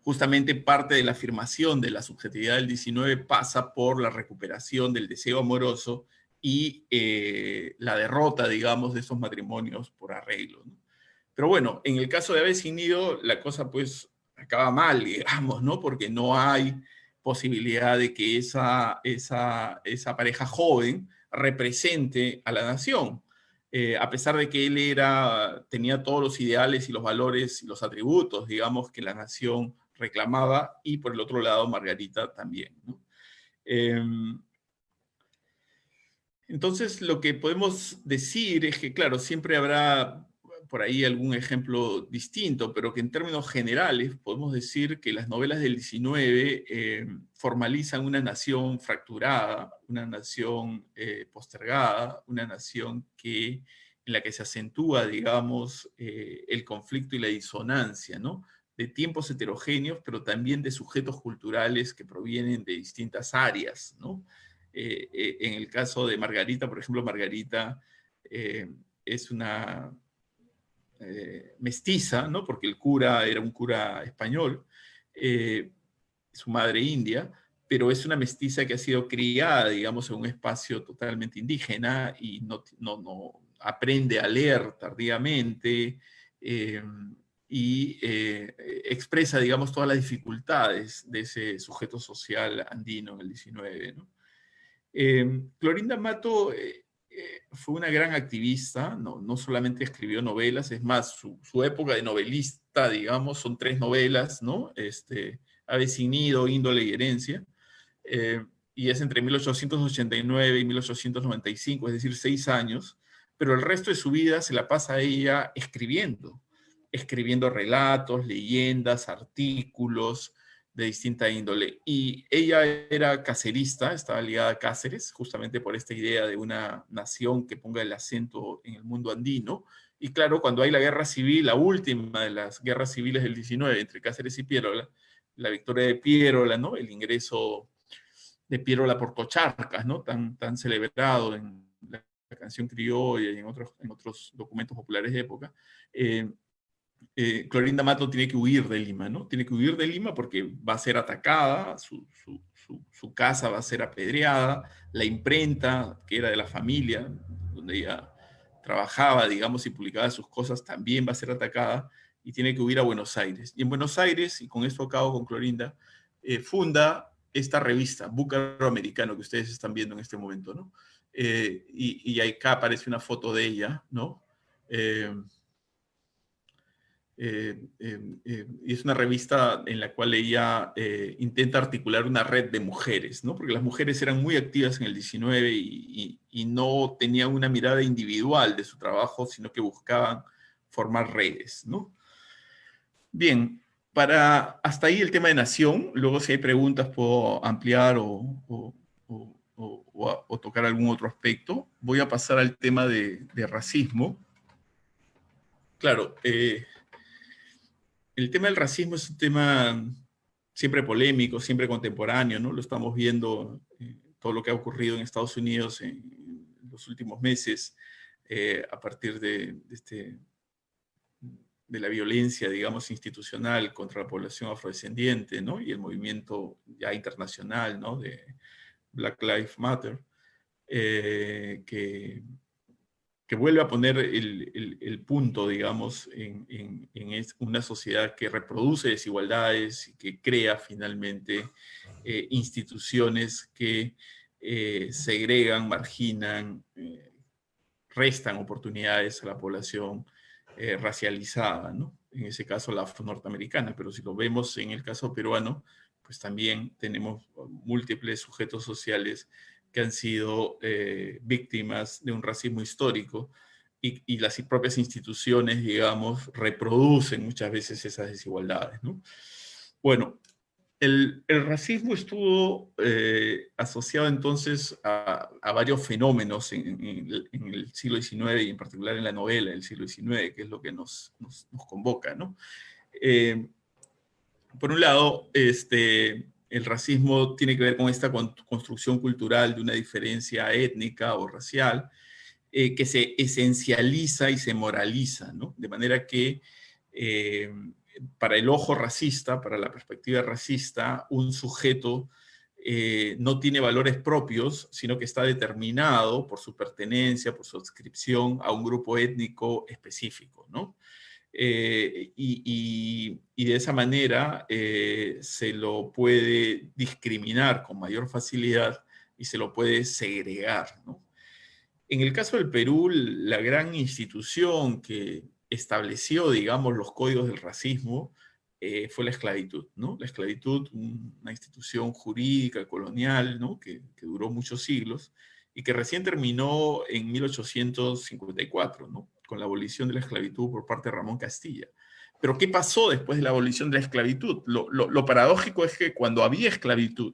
Justamente parte de la afirmación de la subjetividad del 19 pasa por la recuperación del deseo amoroso y la derrota, digamos, de esos matrimonios por arreglo, ¿no? Pero bueno, en el caso de Ave sin nido, la cosa pues acaba mal, digamos, ¿no? Porque no hay posibilidad de que esa pareja joven represente a la nación. A pesar de que él tenía todos los ideales y los valores y los atributos, digamos, que la nación reclamaba, y por el otro lado Margarita también, ¿no? Entonces, lo que podemos decir es que, claro, siempre habrá por ahí algún ejemplo distinto, pero que en términos generales podemos decir que las novelas del 19 formalizan una nación fracturada, una nación postergada, una nación en la que se acentúa, digamos, el conflicto y la disonancia, ¿no? De tiempos heterogéneos, pero también de sujetos culturales que provienen de distintas áreas, ¿no? En el caso de Margarita, por ejemplo, Margarita es una mestiza, ¿no? Porque el cura era un cura español, su madre india, pero es una mestiza que ha sido criada, digamos, en un espacio totalmente indígena y no aprende a leer tardíamente y expresa, digamos, todas las dificultades de ese sujeto social andino en el 19, ¿no? Clorinda Mato fue una gran activista, no solamente escribió novelas, es más, su época de novelista, digamos, son 3 novelas, ¿no? Ave sin nido, Índole y Herencia, y es entre 1889 y 1895, es decir, 6 años, pero el resto de su vida se la pasa ella escribiendo relatos, leyendas, artículos, de distinta índole. Y ella era cacerista, estaba ligada a Cáceres, justamente por esta idea de una nación que ponga el acento en el mundo andino. Y claro, cuando hay la guerra civil, la última de las guerras civiles del 19, entre Cáceres y Piérola, la victoria de Piérola, ¿no? El ingreso de Piérola por Cocharcas, ¿no? Tan celebrado en la canción criolla y en otros documentos populares de época. Clorinda Mato tiene que huir de Lima, ¿no? Tiene que huir de Lima porque va a ser atacada, su casa va a ser apedreada, la imprenta, que era de la familia, donde ella trabajaba, digamos, y publicaba sus cosas, también va a ser atacada y tiene que huir a Buenos Aires. Y en Buenos Aires, y con esto acabo con Clorinda, funda esta revista, Búcaro Americano, que ustedes están viendo en este momento, ¿no? Y acá aparece una foto de ella, ¿no? Y es una revista en la cual ella intenta articular una red de mujeres, ¿no? Porque las mujeres eran muy activas en el 19 y no tenían una mirada individual de su trabajo, sino que buscaban formar redes, ¿no? Bien, hasta ahí el tema de nación. Luego, si hay preguntas, puedo ampliar o tocar algún otro aspecto. Voy a pasar al tema de racismo. Claro, el tema del racismo es un tema siempre polémico, siempre contemporáneo, ¿no? Lo estamos viendo, todo lo que ha ocurrido en Estados Unidos en los últimos meses, a partir de la violencia, digamos, institucional contra la población afrodescendiente, ¿no? Y el movimiento ya internacional, ¿no? De Black Lives Matter, que vuelve a poner el punto, digamos, en una sociedad que reproduce desigualdades y que crea finalmente instituciones que segregan, marginan, restan oportunidades a la población racializada, ¿no? En ese caso la afro-norteamericana, pero si lo vemos en el caso peruano, pues también tenemos múltiples sujetos sociales que han sido víctimas de un racismo histórico y las propias instituciones, digamos, reproducen muchas veces esas desigualdades, ¿no? Bueno, el racismo estuvo asociado entonces a varios fenómenos en el siglo XIX y en particular en la novela del siglo XIX, que es lo que nos convoca, ¿no? Por un lado, el racismo tiene que ver con esta construcción cultural de una diferencia étnica o racial que se esencializa y se moraliza, ¿no? De manera que eh, para el ojo racista, para la perspectiva racista, un sujeto no tiene valores propios, sino que está determinado por su pertenencia, por su adscripción a un grupo étnico específico, ¿no? Y de esa manera se lo puede discriminar con mayor facilidad y se lo puede segregar, ¿no? En el caso del Perú, la gran institución que estableció, digamos, los códigos del racismo fue la esclavitud, ¿no? La esclavitud, una institución jurídica colonial, ¿no? Que duró muchos siglos y que recién terminó en 1854, ¿no? Con la abolición de la esclavitud por parte de Ramón Castilla. Pero ¿qué pasó después de la abolición de la esclavitud? Lo paradójico es que cuando había esclavitud,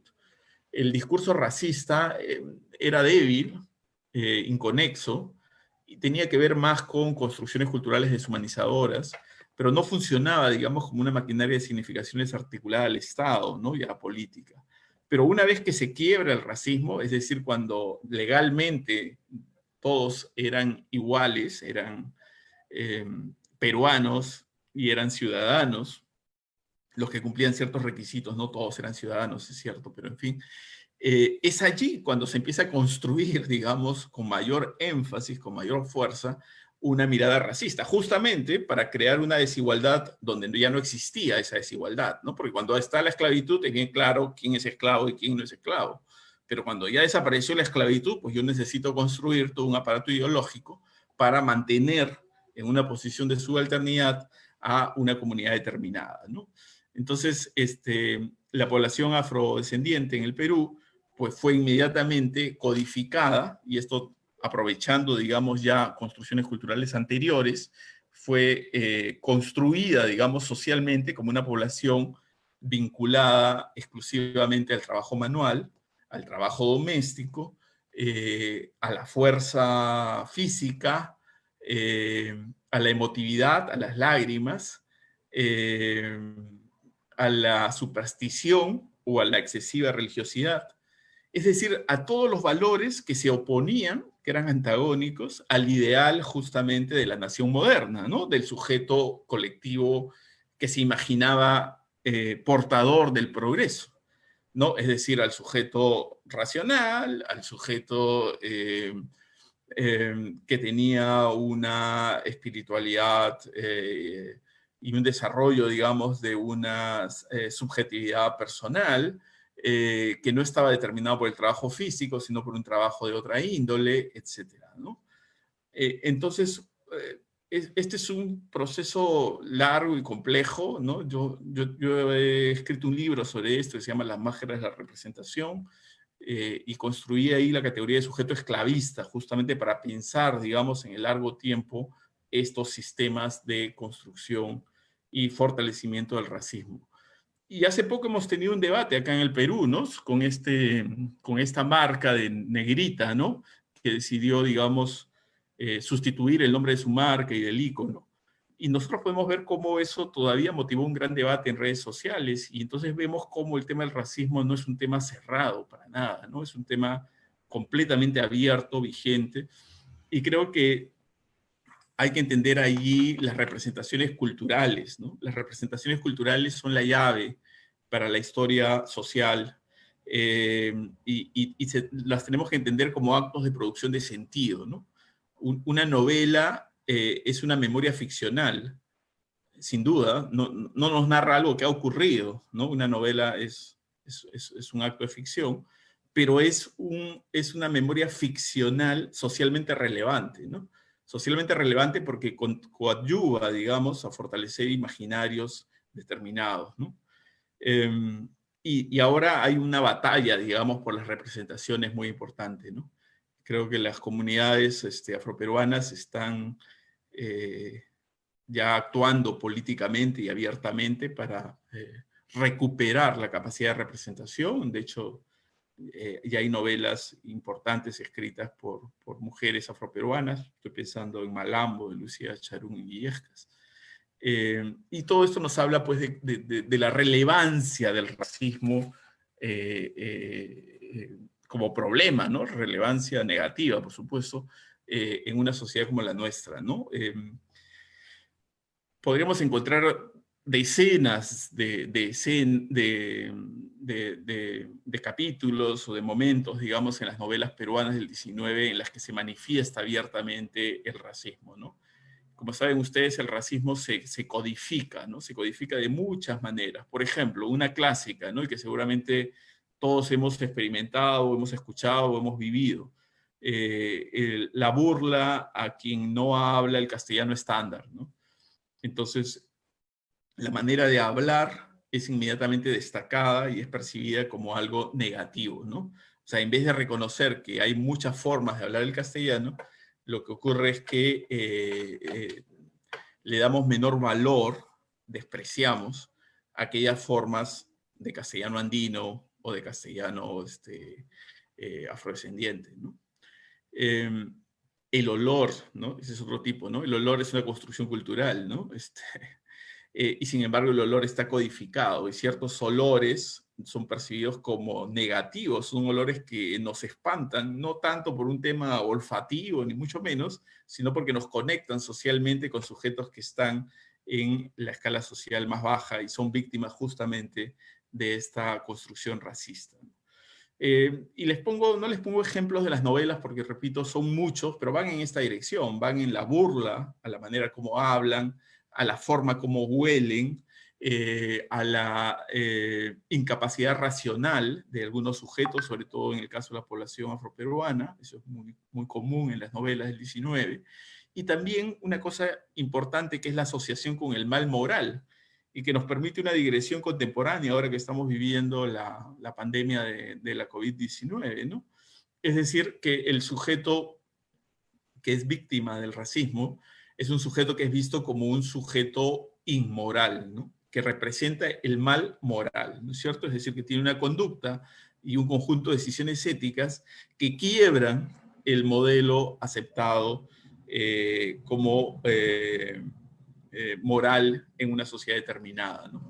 el discurso racista era débil, inconexo, y tenía que ver más con construcciones culturales deshumanizadoras, pero no funcionaba, digamos, como una maquinaria de significaciones articulada al Estado, ¿no? Y a la política. Pero una vez que se quiebra el racismo, es decir, cuando legalmente todos eran iguales, eran eh, peruanos y eran ciudadanos, los que cumplían ciertos requisitos, no todos eran ciudadanos, es cierto, pero en fin, es allí cuando se empieza a construir, digamos, con mayor énfasis, con mayor fuerza, una mirada racista, justamente para crear una desigualdad donde ya no existía esa desigualdad, ¿no? Porque cuando está la esclavitud es bien claro quién es esclavo y quién no es esclavo. Pero cuando ya desapareció la esclavitud, pues yo necesito construir todo un aparato ideológico para mantener en una posición de subalternidad a una comunidad determinada, ¿no? Entonces, la población afrodescendiente en el Perú pues fue inmediatamente codificada, y esto aprovechando, digamos, ya construcciones culturales anteriores, fue construida, digamos, socialmente como una población vinculada exclusivamente al trabajo manual, al trabajo doméstico, a la fuerza física, a la emotividad, a las lágrimas, a la superstición o a la excesiva religiosidad. Es decir, a todos los valores que se oponían, que eran antagónicos, al ideal justamente de la nación moderna, ¿no? Del sujeto colectivo que se imaginaba portador del progreso, ¿no? Es decir, al sujeto racional, al sujeto que tenía una espiritualidad y un desarrollo, digamos, de una subjetividad personal, que no estaba determinado por el trabajo físico, sino por un trabajo de otra índole, etcétera, ¿no? Entonces, este es un proceso largo y complejo, ¿no? Yo he escrito un libro sobre esto que se llama Las máscaras de la representación, y construí ahí la categoría de sujeto esclavista, justamente para pensar, digamos, en el largo tiempo estos sistemas de construcción y fortalecimiento del racismo. Y hace poco hemos tenido un debate acá en el Perú, ¿no? Con esta marca de negrita, ¿no? Que decidió, digamos, sustituir el nombre de su marca y del ícono. Y nosotros podemos ver cómo eso todavía motivó un gran debate en redes sociales, y entonces vemos cómo el tema del racismo no es un tema cerrado para nada, ¿no? Es un tema completamente abierto, vigente, y creo que hay que entender allí las representaciones culturales, ¿no? Las representaciones culturales son la llave para la historia social, las tenemos que entender como actos de producción de sentido, ¿no? Una novela es una memoria ficcional, sin duda, no nos narra algo que ha ocurrido, ¿no? Una novela es un acto de ficción, pero es una memoria ficcional socialmente relevante, ¿no? Socialmente relevante porque coadyuva, digamos, a fortalecer imaginarios determinados, ¿no? Y ahora hay una batalla, digamos, por las representaciones muy importante, ¿no? Creo que las comunidades afroperuanas están ya actuando políticamente y abiertamente para recuperar la capacidad de representación. De hecho, ya hay novelas importantes escritas por mujeres afroperuanas. Estoy pensando en Malambo, de Lucía Charún y Illescas. Y todo esto nos habla pues, de la relevancia del racismo como problema, ¿no? Relevancia negativa, por supuesto, en una sociedad como la nuestra, ¿no? Podríamos encontrar decenas de capítulos o de momentos, digamos, en las novelas peruanas del 19 en las que se manifiesta abiertamente el racismo, ¿no? Como saben ustedes, el racismo se codifica, ¿no? Se codifica de muchas maneras. Por ejemplo, una clásica, ¿no? Y que seguramente todos hemos experimentado, hemos escuchado o hemos vivido. La burla a quien no habla el castellano estándar, ¿no? Entonces, la manera de hablar es inmediatamente destacada y es percibida como algo negativo, ¿no? O sea, en vez de reconocer que hay muchas formas de hablar el castellano, lo que ocurre es que le damos menor valor, despreciamos aquellas formas de castellano andino o de castellano afrodescendiente, ¿no? El olor, ¿no? Ese es otro tipo, ¿no? El olor es una construcción cultural, ¿no? Y sin embargo el olor está codificado y ciertos olores son percibidos como negativos, son olores que nos espantan, no tanto por un tema olfativo ni mucho menos, sino porque nos conectan socialmente con sujetos que están en la escala social más baja y son víctimas justamente de esta construcción racista. Y no les pongo ejemplos de las novelas porque, repito, son muchos, pero van en esta dirección, van en la burla, a la manera como hablan, a la forma como huelen, a la incapacidad racional de algunos sujetos, sobre todo en el caso de la población afroperuana, eso es muy, muy común en las novelas del 19, y también una cosa importante que es la asociación con el mal moral, y que nos permite una digresión contemporánea ahora que estamos viviendo la pandemia de la COVID-19, ¿no? Es decir, que el sujeto que es víctima del racismo es un sujeto que es visto como un sujeto inmoral, ¿no? Que representa el mal moral, ¿no es cierto? Es decir, que tiene una conducta y un conjunto de decisiones éticas que quiebran el modelo aceptado como moral en una sociedad determinada, ¿no?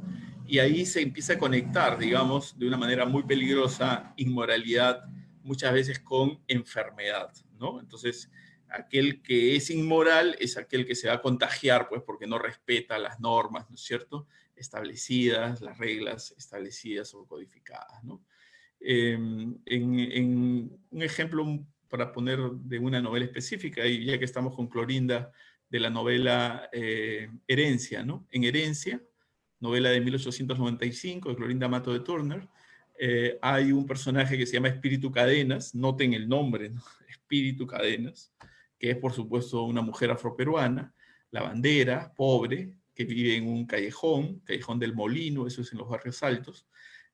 Y ahí se empieza a conectar, digamos, de una manera muy peligrosa, inmoralidad muchas veces con enfermedad, ¿no? Entonces, aquel que es inmoral es aquel que se va a contagiar, pues, porque no respeta las normas, ¿no es cierto?, establecidas, las reglas establecidas o codificadas, ¿no? En un ejemplo para poner de una novela específica, y ya que estamos con Clorinda, de la novela Herencia, ¿no? En Herencia, novela de 1895, de Clorinda Mato de Turner, hay un personaje que se llama Espíritu Cadenas, noten el nombre, ¿no? Espíritu Cadenas, que es por supuesto una mujer afroperuana, lavandera, pobre, que vive en un callejón del Molino, eso es en los barrios altos,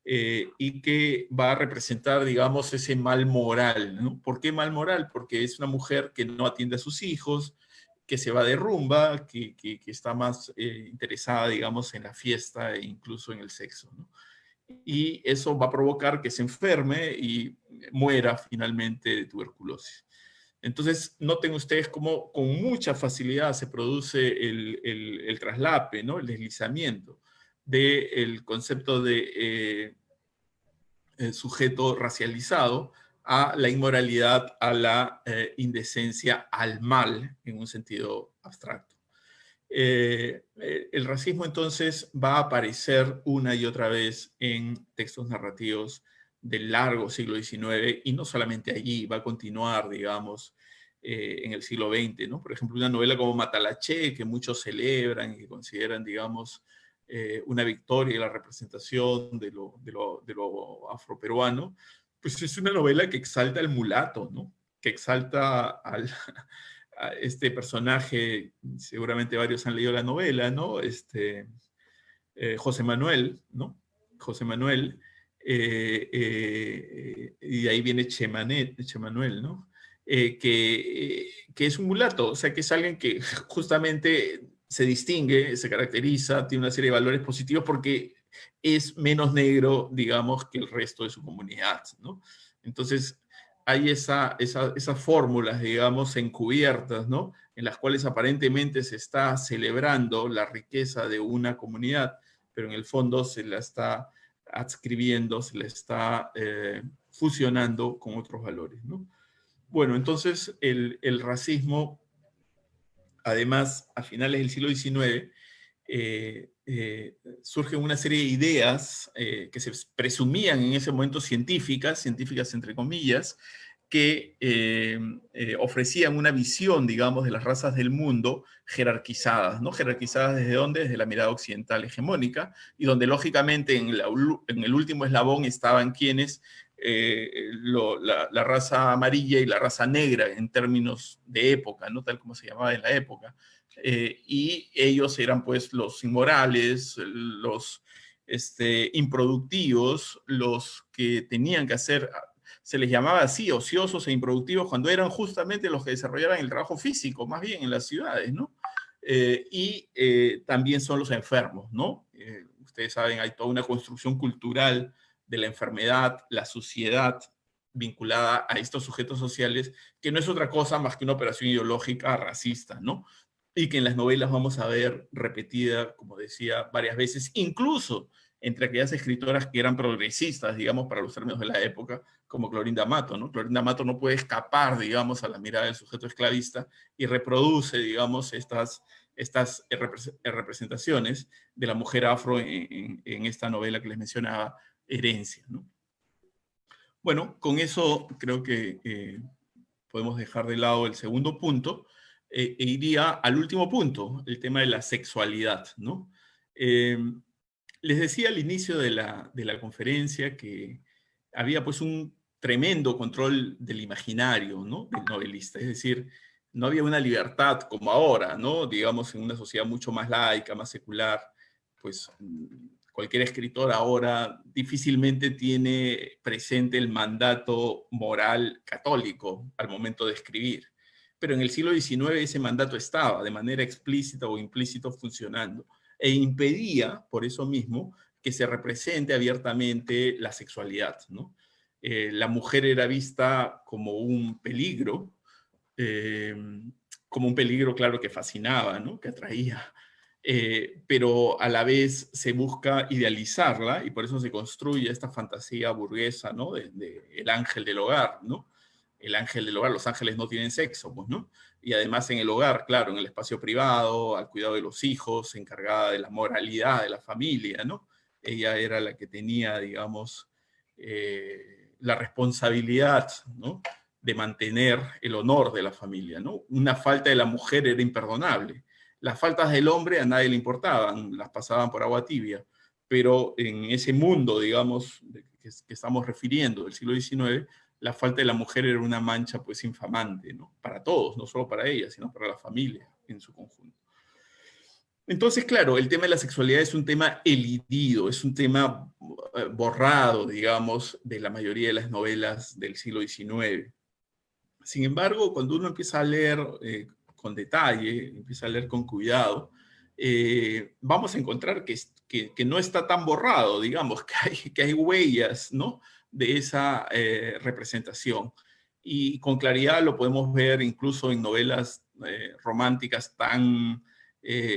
y que va a representar, digamos, ese mal moral, ¿no? ¿Por qué mal moral? Porque es una mujer que no atiende a sus hijos, que se va de rumba, que está más interesada, digamos, en la fiesta e incluso en el sexo, ¿no? Y eso va a provocar que se enferme y muera finalmente de tuberculosis. Entonces, noten ustedes cómo con mucha facilidad se produce el traslape, ¿no? El deslizamiento del concepto de sujeto racializado a la inmoralidad, a la indecencia, al mal, en un sentido abstracto. El racismo entonces va a aparecer una y otra vez en textos narrativos del largo siglo XIX, y no solamente allí, va a continuar, digamos, en el siglo XX, ¿no? Por ejemplo, una novela como Matalaché, que muchos celebran y que consideran, digamos, una victoria en la representación de lo afroperuano, pues es una novela que exalta al mulato, ¿no? Que exalta a este personaje, seguramente varios han leído la novela, ¿no? José Manuel, ¿no? José Manuel, y de ahí viene Chemanuel, ¿no? que es un mulato, o sea, que es alguien que justamente se distingue, se caracteriza, tiene una serie de valores positivos porque es menos negro, digamos, que el resto de su comunidad, ¿no? Entonces, hay esas fórmulas, digamos, encubiertas, ¿no? En las cuales aparentemente se está celebrando la riqueza de una comunidad, pero en el fondo se la está adscribiendo, se la está fusionando con otros valores, ¿no? Bueno, entonces el racismo, además, a finales del siglo XIX, surgen una serie de ideas que se presumían en ese momento científicas entre comillas, que ofrecían una visión, digamos, de las razas del mundo jerarquizadas, ¿no? Jerarquizadas ¿desde dónde? Desde la mirada occidental hegemónica, y donde lógicamente en el último eslabón estaban quienes, la raza amarilla y la raza negra en términos de época, ¿no? Tal como se llamaba en la época. Y ellos eran pues los inmorales, los improductivos, los que tenían que hacer, se les llamaba así, ociosos e improductivos, cuando eran justamente los que desarrollaban el trabajo físico, más bien en las ciudades, ¿no? También son los enfermos, ¿no? Ustedes saben, hay toda una construcción cultural de la enfermedad, la suciedad vinculada a estos sujetos sociales, que no es otra cosa más que una operación ideológica racista, ¿no? Y que en las novelas vamos a ver repetida, como decía, varias veces, incluso entre aquellas escritoras que eran progresistas, digamos, para los términos de la época, como Clorinda Mato, ¿no? Clorinda Mato no puede escapar, digamos, a la mirada del sujeto esclavista y reproduce, digamos, estas representaciones de la mujer afro en esta novela que les mencionaba, Herencia, ¿no? Bueno, con eso creo que podemos dejar de lado el segundo punto e iría al último punto, el tema de la sexualidad, ¿no? Les decía al inicio de la conferencia que había pues un tremendo control del imaginario, ¿no? Del novelista, es decir, no había una libertad como ahora, ¿no? Digamos, en una sociedad mucho más laica, más secular, pues cualquier escritor ahora difícilmente tiene presente el mandato moral católico al momento de escribir. Pero en el siglo XIX ese mandato estaba de manera explícita o implícita funcionando e impedía, por eso mismo, que se represente abiertamente la sexualidad, ¿no? La mujer era vista eh, como un peligro, claro, que fascinaba, ¿no? Que atraía, pero a la vez se busca idealizarla y por eso se construye esta fantasía burguesa, ¿no? El ángel del hogar, ¿no? El ángel del hogar, los ángeles no tienen sexo, pues, ¿no? Y además en el hogar, claro, en el espacio privado, al cuidado de los hijos, encargada de la moralidad de la familia, ¿no? Ella era la que tenía, digamos, la responsabilidad, ¿no? De mantener el honor de la familia, ¿no? Una falta de la mujer era imperdonable. Las faltas del hombre a nadie le importaban, las pasaban por agua tibia, pero en ese mundo, digamos, que estamos refiriendo, del siglo XIX, la falta de la mujer era una mancha pues infamante, ¿no? Para todos, no solo para ella, sino para la familia en su conjunto. Entonces, claro, el tema de la sexualidad es un tema elidido, es un tema borrado, digamos, de la mayoría de las novelas del siglo XIX. Sin embargo, cuando uno empieza a leer con detalle, empieza a leer con cuidado, vamos a encontrar que no está tan borrado, digamos, que hay huellas, ¿no? De esa representación. Y con claridad lo podemos ver incluso en novelas románticas tan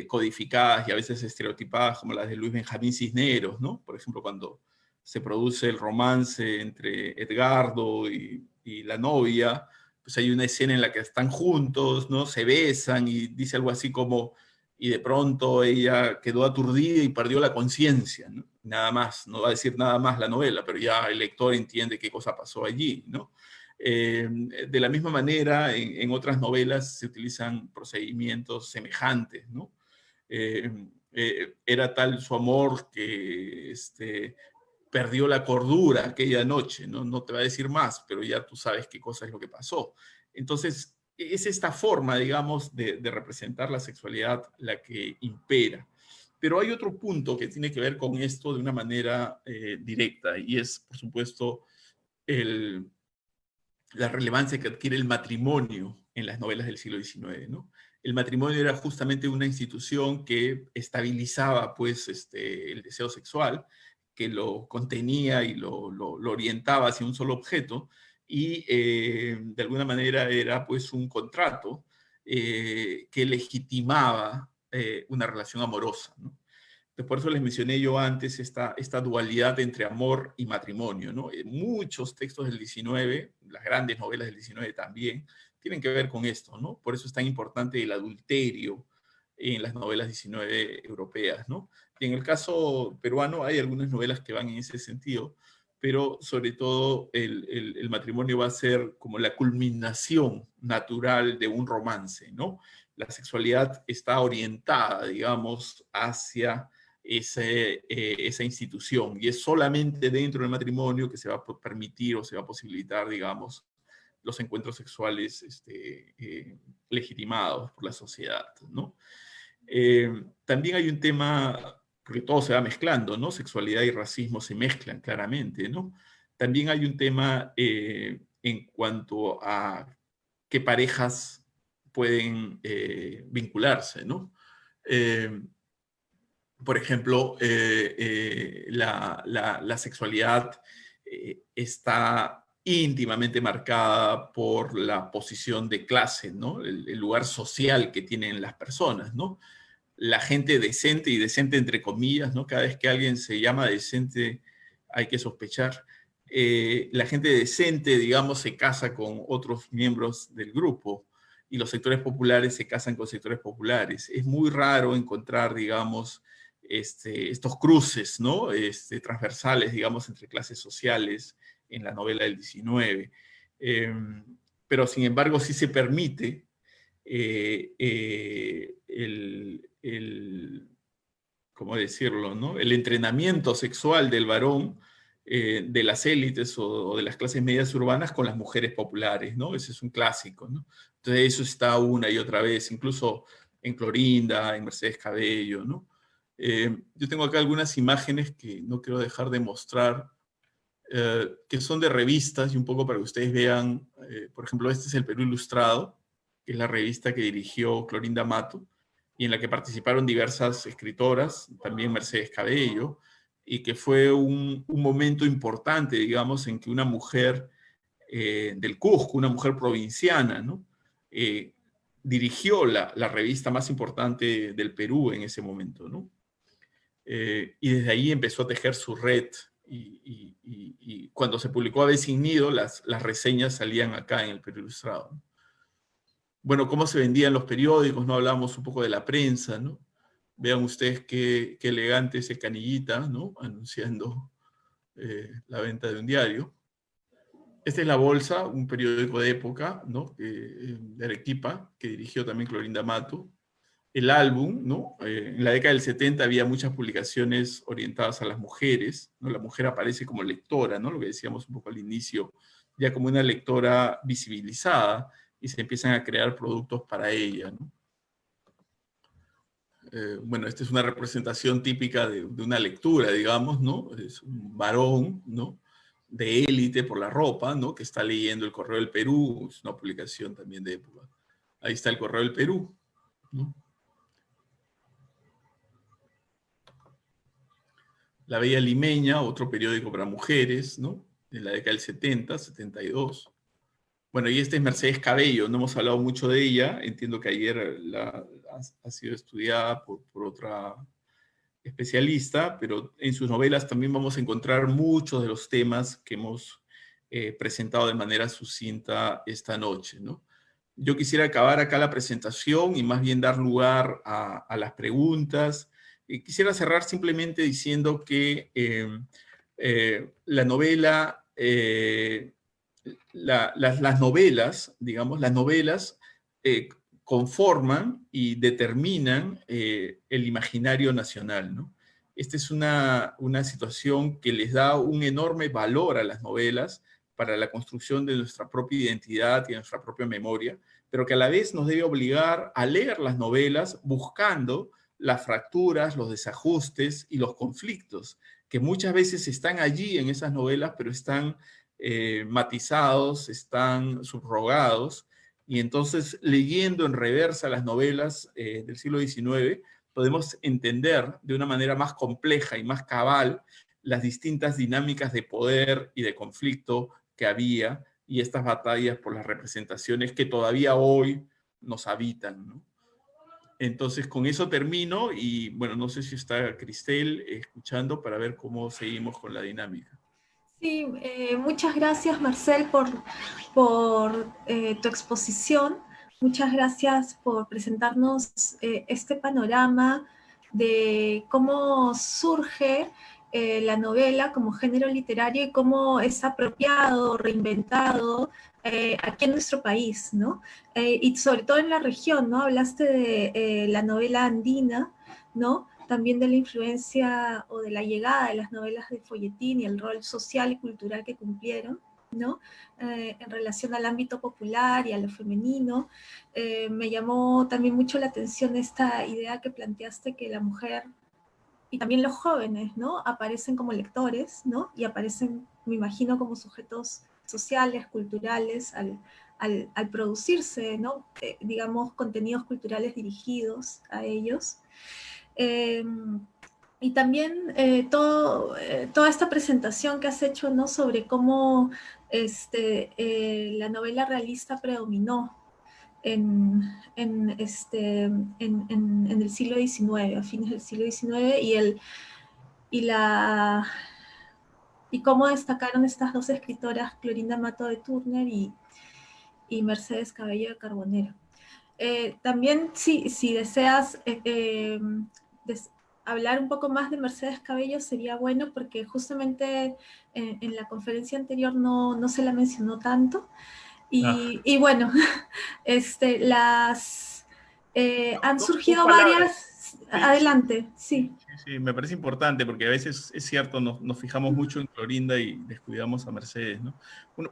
codificadas y a veces estereotipadas como las de Luis Benjamín Cisneros, ¿no? Por ejemplo, cuando se produce el romance entre Edgardo y la novia, pues hay una escena en la que están juntos, ¿no? Se besan y dice algo así como, y de pronto ella quedó aturdida y perdió la conciencia, ¿no? Nada más, no va a decir nada más la novela, pero ya el lector entiende qué cosa pasó allí, ¿no? De la misma manera, en otras novelas se utilizan procedimientos semejantes, ¿no? Era tal su amor que perdió la cordura aquella noche, ¿no? No te va a decir más, pero ya tú sabes qué cosa es lo que pasó. Entonces, es esta forma, digamos, de representar la sexualidad la que impera. Pero hay otro punto que tiene que ver con esto de una manera directa, y es, por supuesto, el, la relevancia que adquiere el matrimonio en las novelas del siglo XIX, ¿no? El matrimonio era justamente una institución que estabilizaba, pues, el deseo sexual, que lo contenía y lo orientaba hacia un solo objeto, y de alguna manera era, pues, un contrato que legitimaba una relación amorosa, ¿no? Por eso les mencioné yo antes esta dualidad entre amor y matrimonio, ¿no? Muchos textos del 19, las grandes novelas del 19 también, tienen que ver con esto, ¿no? Por eso es tan importante el adulterio en las novelas 19 europeas, ¿no? Y en el caso peruano hay algunas novelas que van en ese sentido, pero sobre todo el matrimonio va a ser como la culminación natural de un romance, ¿no? La sexualidad está orientada, digamos, hacia esa institución, y es solamente dentro del matrimonio que se va a permitir o se va a posibilitar, digamos, los encuentros sexuales legitimados por la sociedad, ¿no? También hay un tema, porque todo se va mezclando, ¿no? Sexualidad y racismo se mezclan claramente, ¿no? También hay un tema en cuanto a qué parejas pueden vincularse, ¿no? Por ejemplo, la sexualidad está íntimamente marcada por la posición de clase, ¿no? El lugar social que tienen las personas, ¿no? La gente decente, y decente entre comillas, ¿no? Cada vez que alguien se llama decente hay que sospechar. La gente decente, digamos, se casa con otros miembros del grupo, y los sectores populares se casan con sectores populares. Es muy raro encontrar, digamos, estos cruces, ¿no? Transversales, digamos, entre clases sociales en la novela del 19. Eh, pero, sin embargo, sí se permite ¿cómo decirlo, no? El entrenamiento sexual del varón de las élites o de las clases medias urbanas con las mujeres populares, ¿no? Ese es un clásico, ¿no? Entonces eso está una y otra vez, incluso en Clorinda, en Mercedes Cabello, ¿no? Yo tengo acá algunas imágenes que no quiero dejar de mostrar, que son de revistas, y un poco para que ustedes vean, por ejemplo, este es el Perú Ilustrado, que es la revista que dirigió Clorinda Mato, y en la que participaron diversas escritoras, también Mercedes Cabello, y que fue un momento importante, digamos, en que una mujer del Cusco, una mujer provinciana, ¿no? Dirigió la revista más importante del Perú en ese momento, ¿no? Y desde ahí empezó a tejer su red, y cuando se publicó Ave sin Nido, las reseñas salían acá en el Perú Ilustrado. Bueno, cómo se vendían los periódicos, no hablamos un poco de la prensa, ¿no? Vean ustedes qué elegante ese canillita, ¿no? Anunciando la venta de un diario. Esta es La Bolsa, un periódico de época, ¿no? De Arequipa, que dirigió también Clorinda Mato. El álbum, ¿no? En la década del 70 había muchas publicaciones orientadas a las mujeres, ¿no? La mujer aparece como lectora, ¿no? Lo que decíamos un poco al inicio, ya como una lectora visibilizada, y se empiezan a crear productos para ella, ¿no? Bueno, esta es una representación típica de una lectura, digamos, ¿no? Es un varón, ¿no? De élite por la ropa, ¿no? Que está leyendo El Correo del Perú, es una publicación también de época. Ahí está El Correo del Perú, ¿no? La Bella Limeña, otro periódico para mujeres, ¿no? De la década del 70, 72. Bueno, y esta es Mercedes Cabello, no hemos hablado mucho de ella, entiendo que ayer ha sido estudiada por otra especialista, pero en sus novelas también vamos a encontrar muchos de los temas que hemos presentado de manera sucinta esta noche, ¿no? Yo quisiera acabar acá la presentación y más bien dar lugar a las preguntas. Quisiera cerrar simplemente diciendo que la novela, las novelas, digamos, las novelas conforman y determinan el imaginario nacional, ¿no? Esta es una situación que les da un enorme valor a las novelas para la construcción de nuestra propia identidad y nuestra propia memoria, pero que a la vez nos debe obligar a leer las novelas buscando las fracturas, los desajustes y los conflictos que muchas veces están allí en esas novelas, pero están matizados, están subrogados, y entonces leyendo en reversa las novelas del siglo XIX, podemos entender de una manera más compleja y más cabal las distintas dinámicas de poder y de conflicto que había y estas batallas por las representaciones que todavía hoy nos habitan, ¿no? Entonces, con eso termino y, bueno, no sé si está Cristel escuchando para ver cómo seguimos con la dinámica.
Sí, muchas gracias, Marcel, por tu exposición. Muchas gracias por presentarnos este panorama de cómo surge la novela como género literario y cómo es apropiado, reinventado aquí en nuestro país, ¿no? Y sobre todo en la región, ¿no? Hablaste de la novela andina, ¿no? También de la influencia o de la llegada de las novelas de folletín y el rol social y cultural que cumplieron, ¿no? En relación al ámbito popular y a lo femenino. Me llamó también mucho la atención esta idea que planteaste que la mujer y también los jóvenes, ¿no? Aparecen como lectores, ¿no? Y aparecen, me imagino, como sujetos sociales, culturales, al producirse, ¿no? Digamos, contenidos culturales dirigidos a ellos. Eh, y también toda esta presentación que has hecho, ¿no? Sobre cómo la novela realista predominó en el siglo XIX, a fines del siglo XIX, y cómo destacaron estas dos escritoras, Clorinda Mato de Turner y Mercedes Cabello de Carbonero. También, si deseas hablar un poco más de Mercedes Cabello, sería bueno, porque justamente en la conferencia anterior no se la mencionó tanto. Y bueno, han
Dos
surgido
palabras.
varias.
Sí, sí,
Adelante, sí.
sí, sí, me parece importante porque a veces es cierto, nos fijamos mucho en Clorinda y descuidamos a Mercedes, ¿no?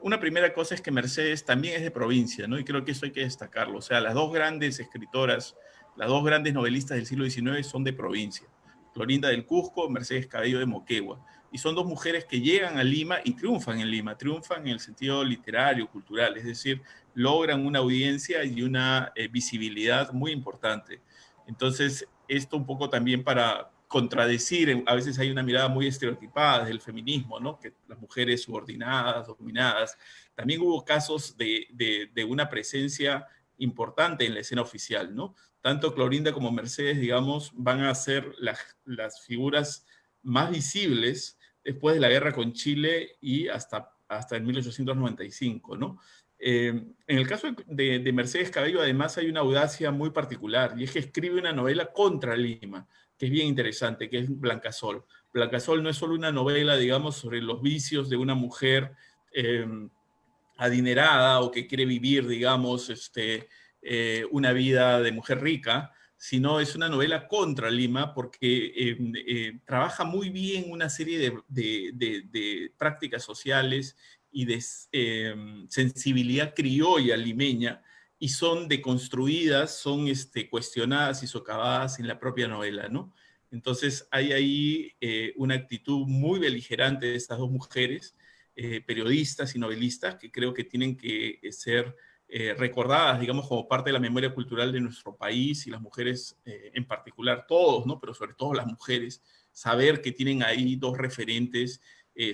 Una primera cosa es que Mercedes también es de provincia, ¿no? Y creo que eso hay que destacarlo. O sea, las dos grandes escritoras, las dos grandes novelistas del siglo XIX son de provincia. Clorinda del Cusco, Mercedes Cabello de Moquegua. Y son dos mujeres que llegan a Lima y triunfan en Lima, triunfan en el sentido literario, cultural, es decir, logran una audiencia y una visibilidad muy importante. Entonces, esto un poco también para contradecir, a veces hay una mirada muy estereotipada del feminismo, ¿no? Que las mujeres subordinadas, dominadas. También hubo casos de una presencia importante en la escena oficial, ¿no? Tanto Clorinda como Mercedes, digamos, van a ser las figuras más visibles después de la guerra con Chile y hasta el 1895, ¿no? En el caso de Mercedes Cabello, además, hay una audacia muy particular, y es que escribe una novela contra Lima, que es bien interesante, que es Blancasol. Blancasol no es solo una novela, digamos, sobre los vicios de una mujer eh, adinerada o que quiere vivir, digamos, una vida de mujer rica, sino es una novela contra Lima porque trabaja muy bien una serie de prácticas sociales y de sensibilidad criolla limeña, y son deconstruidas, son cuestionadas y socavadas en la propia novela, ¿no? Entonces hay ahí una actitud muy beligerante de estas dos mujeres, periodistas y novelistas, que creo que tienen que ser recordadas, digamos, como parte de la memoria cultural de nuestro país, y las mujeres en particular, todos, ¿no? Pero sobre todo las mujeres, saber que tienen ahí dos referentes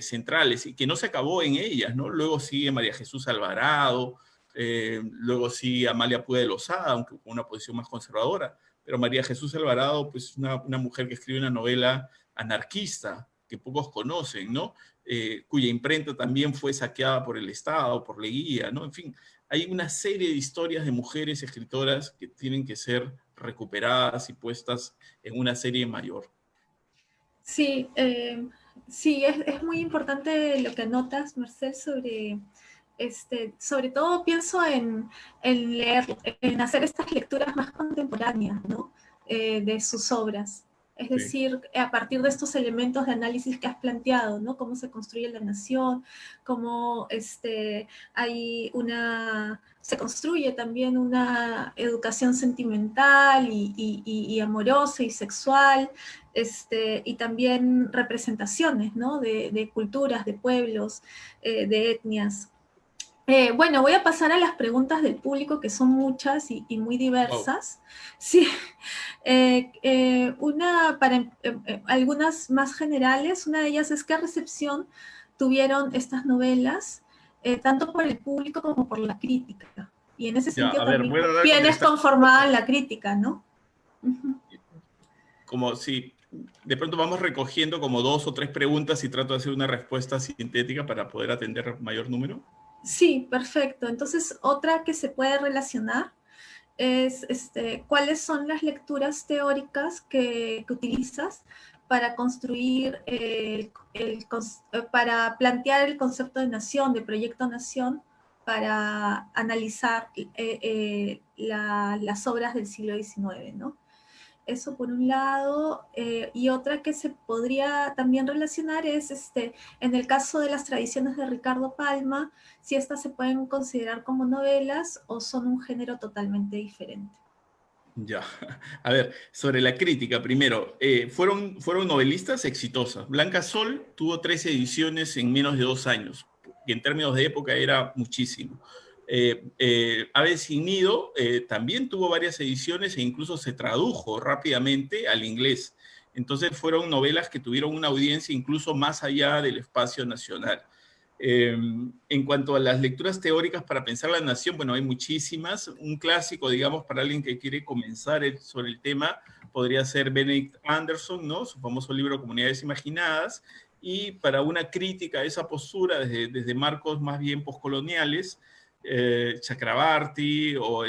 centrales y que no se acabó en ellas, ¿no? Luego sigue María Jesús Alvarado, luego sigue Amalia Puga de Lozada, aunque con una posición más conservadora, pero María Jesús Alvarado, pues una mujer que escribe una novela anarquista que pocos conocen, ¿no? Cuya imprenta también fue saqueada por el Estado, por Leguía, ¿no? En fin, hay una serie de historias de mujeres escritoras que tienen que ser recuperadas y puestas en una serie mayor.
Sí, sí, es muy importante lo que anotas, Marcel, sobre todo pienso en leer, en hacer estas lecturas más contemporáneas, ¿no? De sus obras. Es
Sí.
decir, a partir de estos elementos de análisis que has planteado, ¿no? Cómo se construye la nación, cómo se construye también una educación sentimental y amorosa y sexual, y también representaciones, ¿no? De culturas, de pueblos, de etnias. Bueno, voy a pasar a las preguntas del público, que son muchas y muy
Wow.
diversas. Sí, algunas más generales. Una de ellas es qué recepción tuvieron estas novelas, tanto por el público como por la crítica. Y en ese
Ya,
sentido
a ver,
también,
voy a tratar de
¿quién es
contestar
conformada la crítica, no? Uh-huh.
como si de pronto vamos recogiendo como 2 o 3 preguntas y trato de hacer una respuesta sintética para poder atender mayor número.
Sí, perfecto. Entonces, otra que se puede relacionar es cuáles son las lecturas teóricas que utilizas para construir, para plantear el concepto de nación, de proyecto nación, para analizar las obras del siglo XIX, ¿no? Eso por un lado, y otra que se podría también relacionar es, en el caso de las tradiciones de Ricardo Palma, si estas se pueden considerar como novelas o son un género totalmente diferente.
Ya, a ver, sobre la crítica, primero, fueron novelistas exitosas. Blanca Sol tuvo 3 ediciones en menos de 2 años, y en términos de época era muchísimo. Ave sin Nido también tuvo varias ediciones e incluso se tradujo rápidamente al inglés. Entonces fueron novelas que tuvieron una audiencia incluso más allá del espacio nacional. En cuanto a las lecturas teóricas para pensar la nación, bueno, hay muchísimas. Un clásico, digamos, para alguien que quiere comenzar sobre el tema, podría ser Benedict Anderson, ¿no? Su famoso libro Comunidades Imaginadas. Y para una crítica a esa postura desde marcos más bien postcoloniales, Chakrabarty o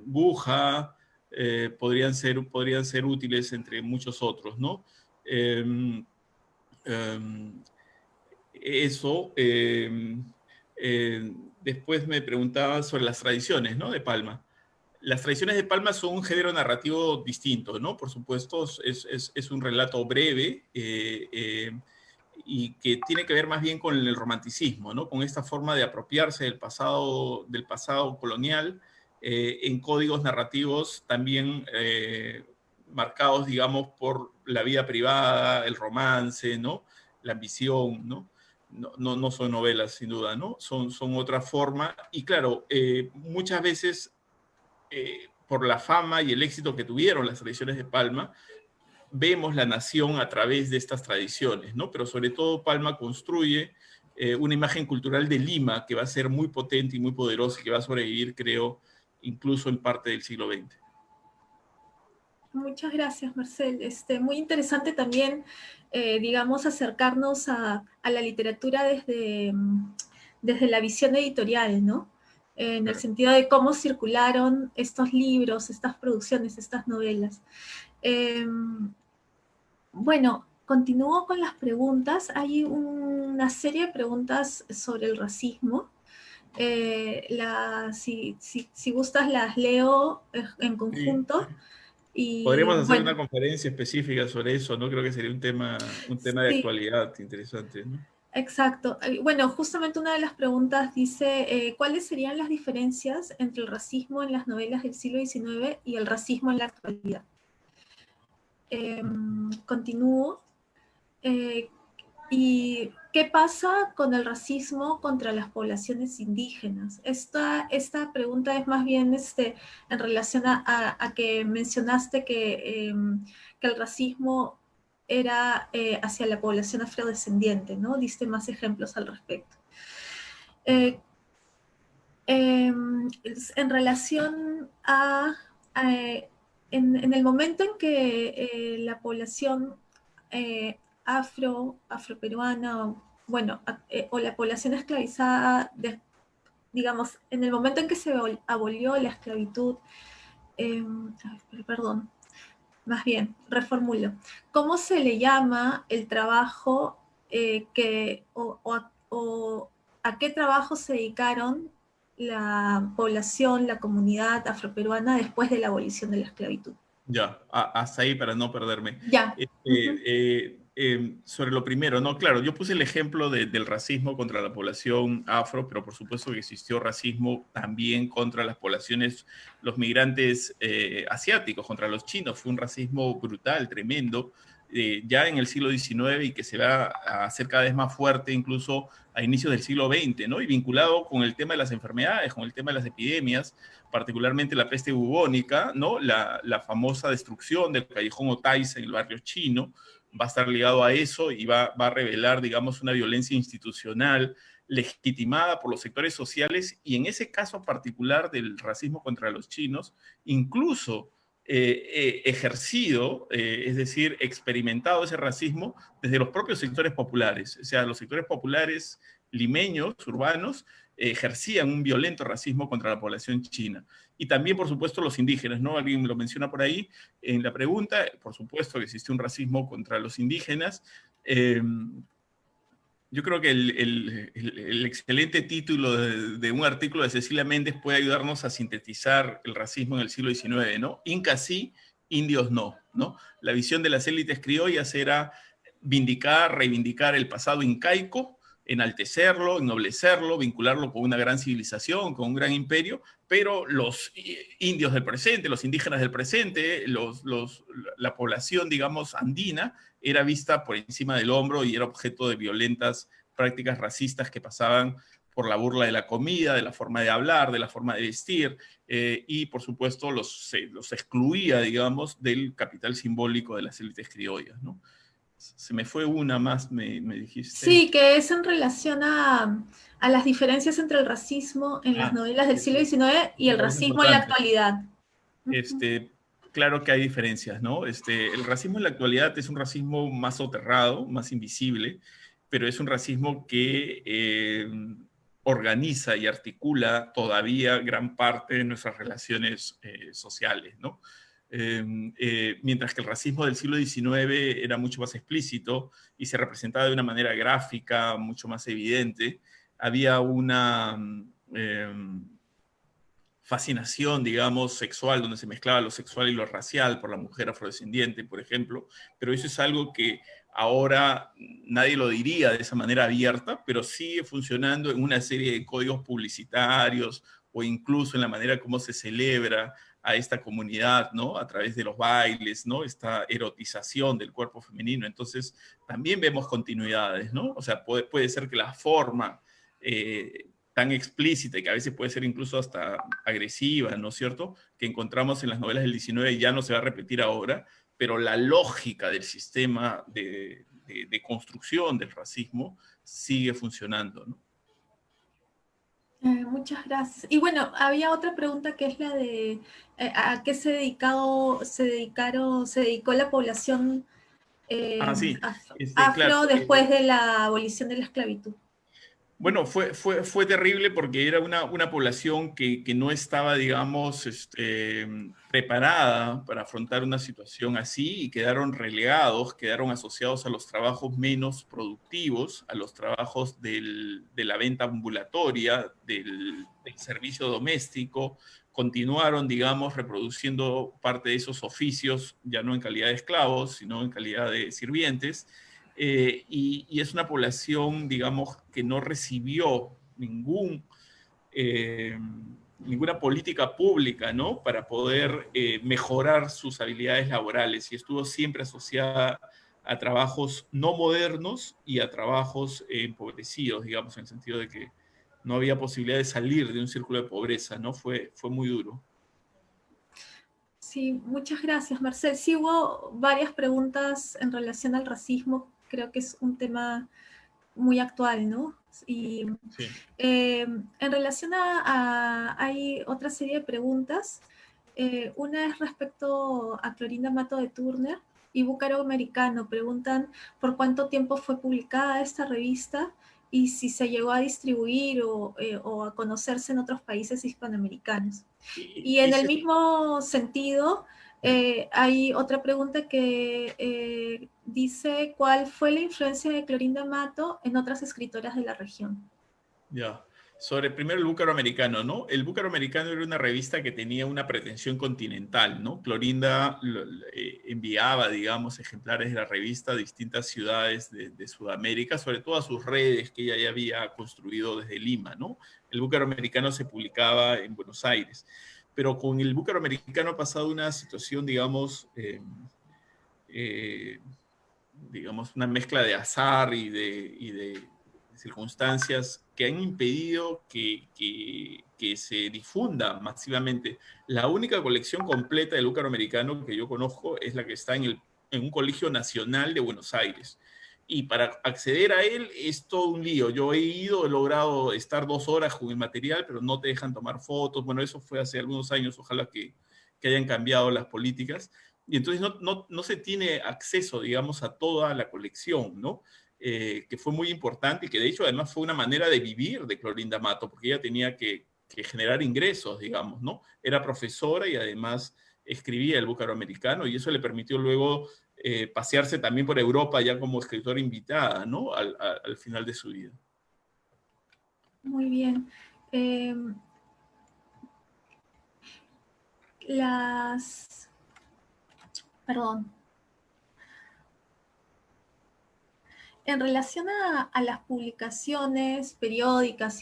Buja podrían ser útiles entre muchos otros, ¿no? Eh, eh, eso. Después me preguntaba sobre las tradiciones, ¿no? De Palma. Las tradiciones de Palma son un género narrativo distinto, ¿no? Por supuesto, es un relato breve y que tiene que ver más bien con el romanticismo, ¿no? Con esta forma de apropiarse del pasado colonial en códigos narrativos también marcados, digamos, por la vida privada, el romance, ¿no? La ambición, ¿no? No son novelas, sin duda, ¿no? Son otra forma. Y claro, muchas veces, por la fama y el éxito que tuvieron las tradiciones de Palma, vemos la nación a través de estas tradiciones, ¿no? Pero sobre todo Palma construye una imagen cultural de Lima que va a ser muy potente y muy poderosa y que va a sobrevivir, creo, incluso en parte del siglo XX.
Muchas gracias, Marcel. Muy interesante también, digamos, acercarnos a la literatura desde la visión editorial, ¿no? En el
Claro.
sentido de cómo circularon estos libros, estas producciones, estas novelas. Eh, bueno, continúo con las preguntas. Hay una serie de preguntas sobre el racismo. Si gustas, las leo en
Sí.
conjunto. Y
Podríamos hacer una
bueno,
conferencia específica sobre eso, ¿no? Creo que sería un tema de
sí,
actualidad interesante, ¿no?
exacto. Bueno, justamente una de las preguntas dice, ¿cuáles serían las diferencias entre el racismo en las novelas del siglo XIX y el racismo en la actualidad? Continúo. Eh, ¿Y qué pasa con el racismo contra las poblaciones indígenas? Esta pregunta es más bien en relación a que mencionaste que el racismo era hacia la población afrodescendiente, ¿no? Diste más ejemplos al respecto. Eh, en relación a en el momento en que la población eh, afroperuana, bueno, o la población esclavizada, digamos, en el momento en que se abolió la esclavitud, eh, perdón, más bien, reformulo, ¿cómo se le llama el trabajo o a qué trabajo se dedicaron la población, la comunidad afroperuana después de la abolición de la esclavitud?
Ya, hasta ahí para no perderme.
Ya. Ujú.
Sobre lo primero, no, claro, yo puse el ejemplo del racismo contra la población afro, pero por supuesto que existió racismo también contra las poblaciones, los migrantes asiáticos, contra los chinos. Fue un racismo brutal, tremendo, ya en el siglo XIX y que se va a hacer cada vez más fuerte incluso a inicios del siglo XX, ¿no? Y vinculado con el tema de las enfermedades, con el tema de las epidemias, particularmente la peste bubónica, ¿no? La famosa destrucción del callejón Otaiza en el barrio chino, va a estar ligado a eso y va a revelar, digamos, una violencia institucional legitimada por los sectores sociales y en ese caso particular del racismo contra los chinos, incluso ejercido, es decir, experimentado ese racismo desde los propios sectores populares. O sea, los sectores populares limeños, urbanos, ejercían un violento racismo contra la población china. Y también, por supuesto, los indígenas, ¿no? Alguien lo menciona por ahí en la pregunta, por supuesto que existe un racismo contra los indígenas. Yo creo que el excelente título de un artículo de Cecilia Méndez puede ayudarnos a sintetizar el racismo en el siglo XIX, ¿no? Incas sí, indios no, ¿no? La visión de las élites criollas era vindicar, reivindicar el pasado incaico, enaltecerlo, ennoblecerlo, vincularlo con una gran civilización, con un gran imperio, pero los indios del presente, los indígenas del presente, la población, digamos, andina, era vista por encima del hombro y era objeto de violentas prácticas racistas que pasaban por la burla de la comida, de la forma de hablar, de la forma de vestir, y por supuesto los excluía, digamos, del capital simbólico de las élites criollas, ¿no? Se me fue una más, me dijiste.
Sí, que es en relación a las diferencias entre el racismo en las
Ah,
novelas del siglo XIX y
me
el
parece
racismo en la
importante.
actualidad. Ujú.
Este, claro que hay diferencias, ¿no? El racismo en la actualidad es un racismo más soterrado, más invisible, pero es un racismo que organiza y articula todavía gran parte de nuestras relaciones sociales, ¿no? Eh, Mientras que el racismo del siglo XIX era mucho más explícito y se representaba de una manera gráfica, mucho más evidente, había una... eh, fascinación, digamos, sexual, donde se mezclaba lo sexual y lo racial por la mujer afrodescendiente, por ejemplo, pero eso es algo que ahora nadie lo diría de esa manera abierta, pero sigue funcionando en una serie de códigos publicitarios o incluso en la manera como se celebra a esta comunidad, ¿no? A través de los bailes, ¿no? Esta erotización del cuerpo femenino. Entonces, también vemos continuidades, ¿no? O sea, puede ser que la forma tan explícita y que a veces puede ser incluso hasta agresiva, ¿no es cierto?, que encontramos en las novelas del 19 ya no se va a repetir ahora, pero la lógica del sistema de construcción del racismo sigue funcionando, ¿no?
Muchas gracias. Y bueno, había otra pregunta que es la de ¿a qué se dedicó la población
Ah, sí, claro.
afro después de la abolición de la esclavitud?
Bueno, fue terrible porque era una población que no estaba, digamos, preparada para afrontar una situación así y quedaron relegados, quedaron asociados a los trabajos menos productivos, a los trabajos de la venta ambulatoria, del servicio doméstico, continuaron, digamos, reproduciendo parte de esos oficios, ya no en calidad de esclavos, sino en calidad de sirvientes, y es una población, digamos, que no recibió eh, ninguna política pública, ¿no? Para poder mejorar sus habilidades laborales y estuvo siempre asociada a trabajos no modernos y a trabajos empobrecidos, digamos, en el sentido de que no había posibilidad de salir de un círculo de pobreza, ¿no? Fue muy duro.
Sí, muchas gracias, Marcel. Sí, hubo varias preguntas en relación al racismo. Creo que es un tema muy actual, ¿no? Y
Sí.
en relación hay otra serie de preguntas. Una es respecto a Clorinda Mato de Turner y Búcaro Americano. Preguntan por cuánto tiempo fue publicada esta revista y si se llegó a distribuir o a conocerse en otros países hispanoamericanos. Y en el
Hice,
mismo sentido, hay otra pregunta que dice, ¿cuál fue la influencia de Clorinda Mato en otras escritoras de la región?
ya. Sobre primero el Búcaro Americano, ¿no? El Búcaro Americano era una revista que tenía una pretensión continental, ¿no? Clorinda enviaba, digamos, ejemplares de la revista a distintas ciudades de Sudamérica, sobre todo a sus redes que ella ya había construido desde Lima, ¿no? El Búcaro Americano se publicaba en Buenos Aires, pero con el Búcaro Americano ha pasado una situación, eh, digamos, una mezcla de azar y de circunstancias que han impedido que se difunda masivamente. La única colección completa del Lúcaro Americano que yo conozco es la que está en un colegio nacional de Buenos Aires. Y para acceder a él es todo un lío. Yo he logrado estar 2 horas con el material, pero no te dejan tomar fotos. Bueno, eso fue hace algunos años, ojalá que hayan cambiado las políticas. Y entonces no se tiene acceso, digamos, a toda la colección, ¿no? Que fue muy importante y que de hecho además fue una manera de vivir de Clorinda Mato, porque ella tenía que generar ingresos, digamos, ¿no? Era profesora y además escribía el Búcaro Americano y eso le permitió luego pasearse también por Europa ya como escritora invitada, ¿no? Al final de su vida.
Muy bien. Perdón. En relación a las publicaciones periódicas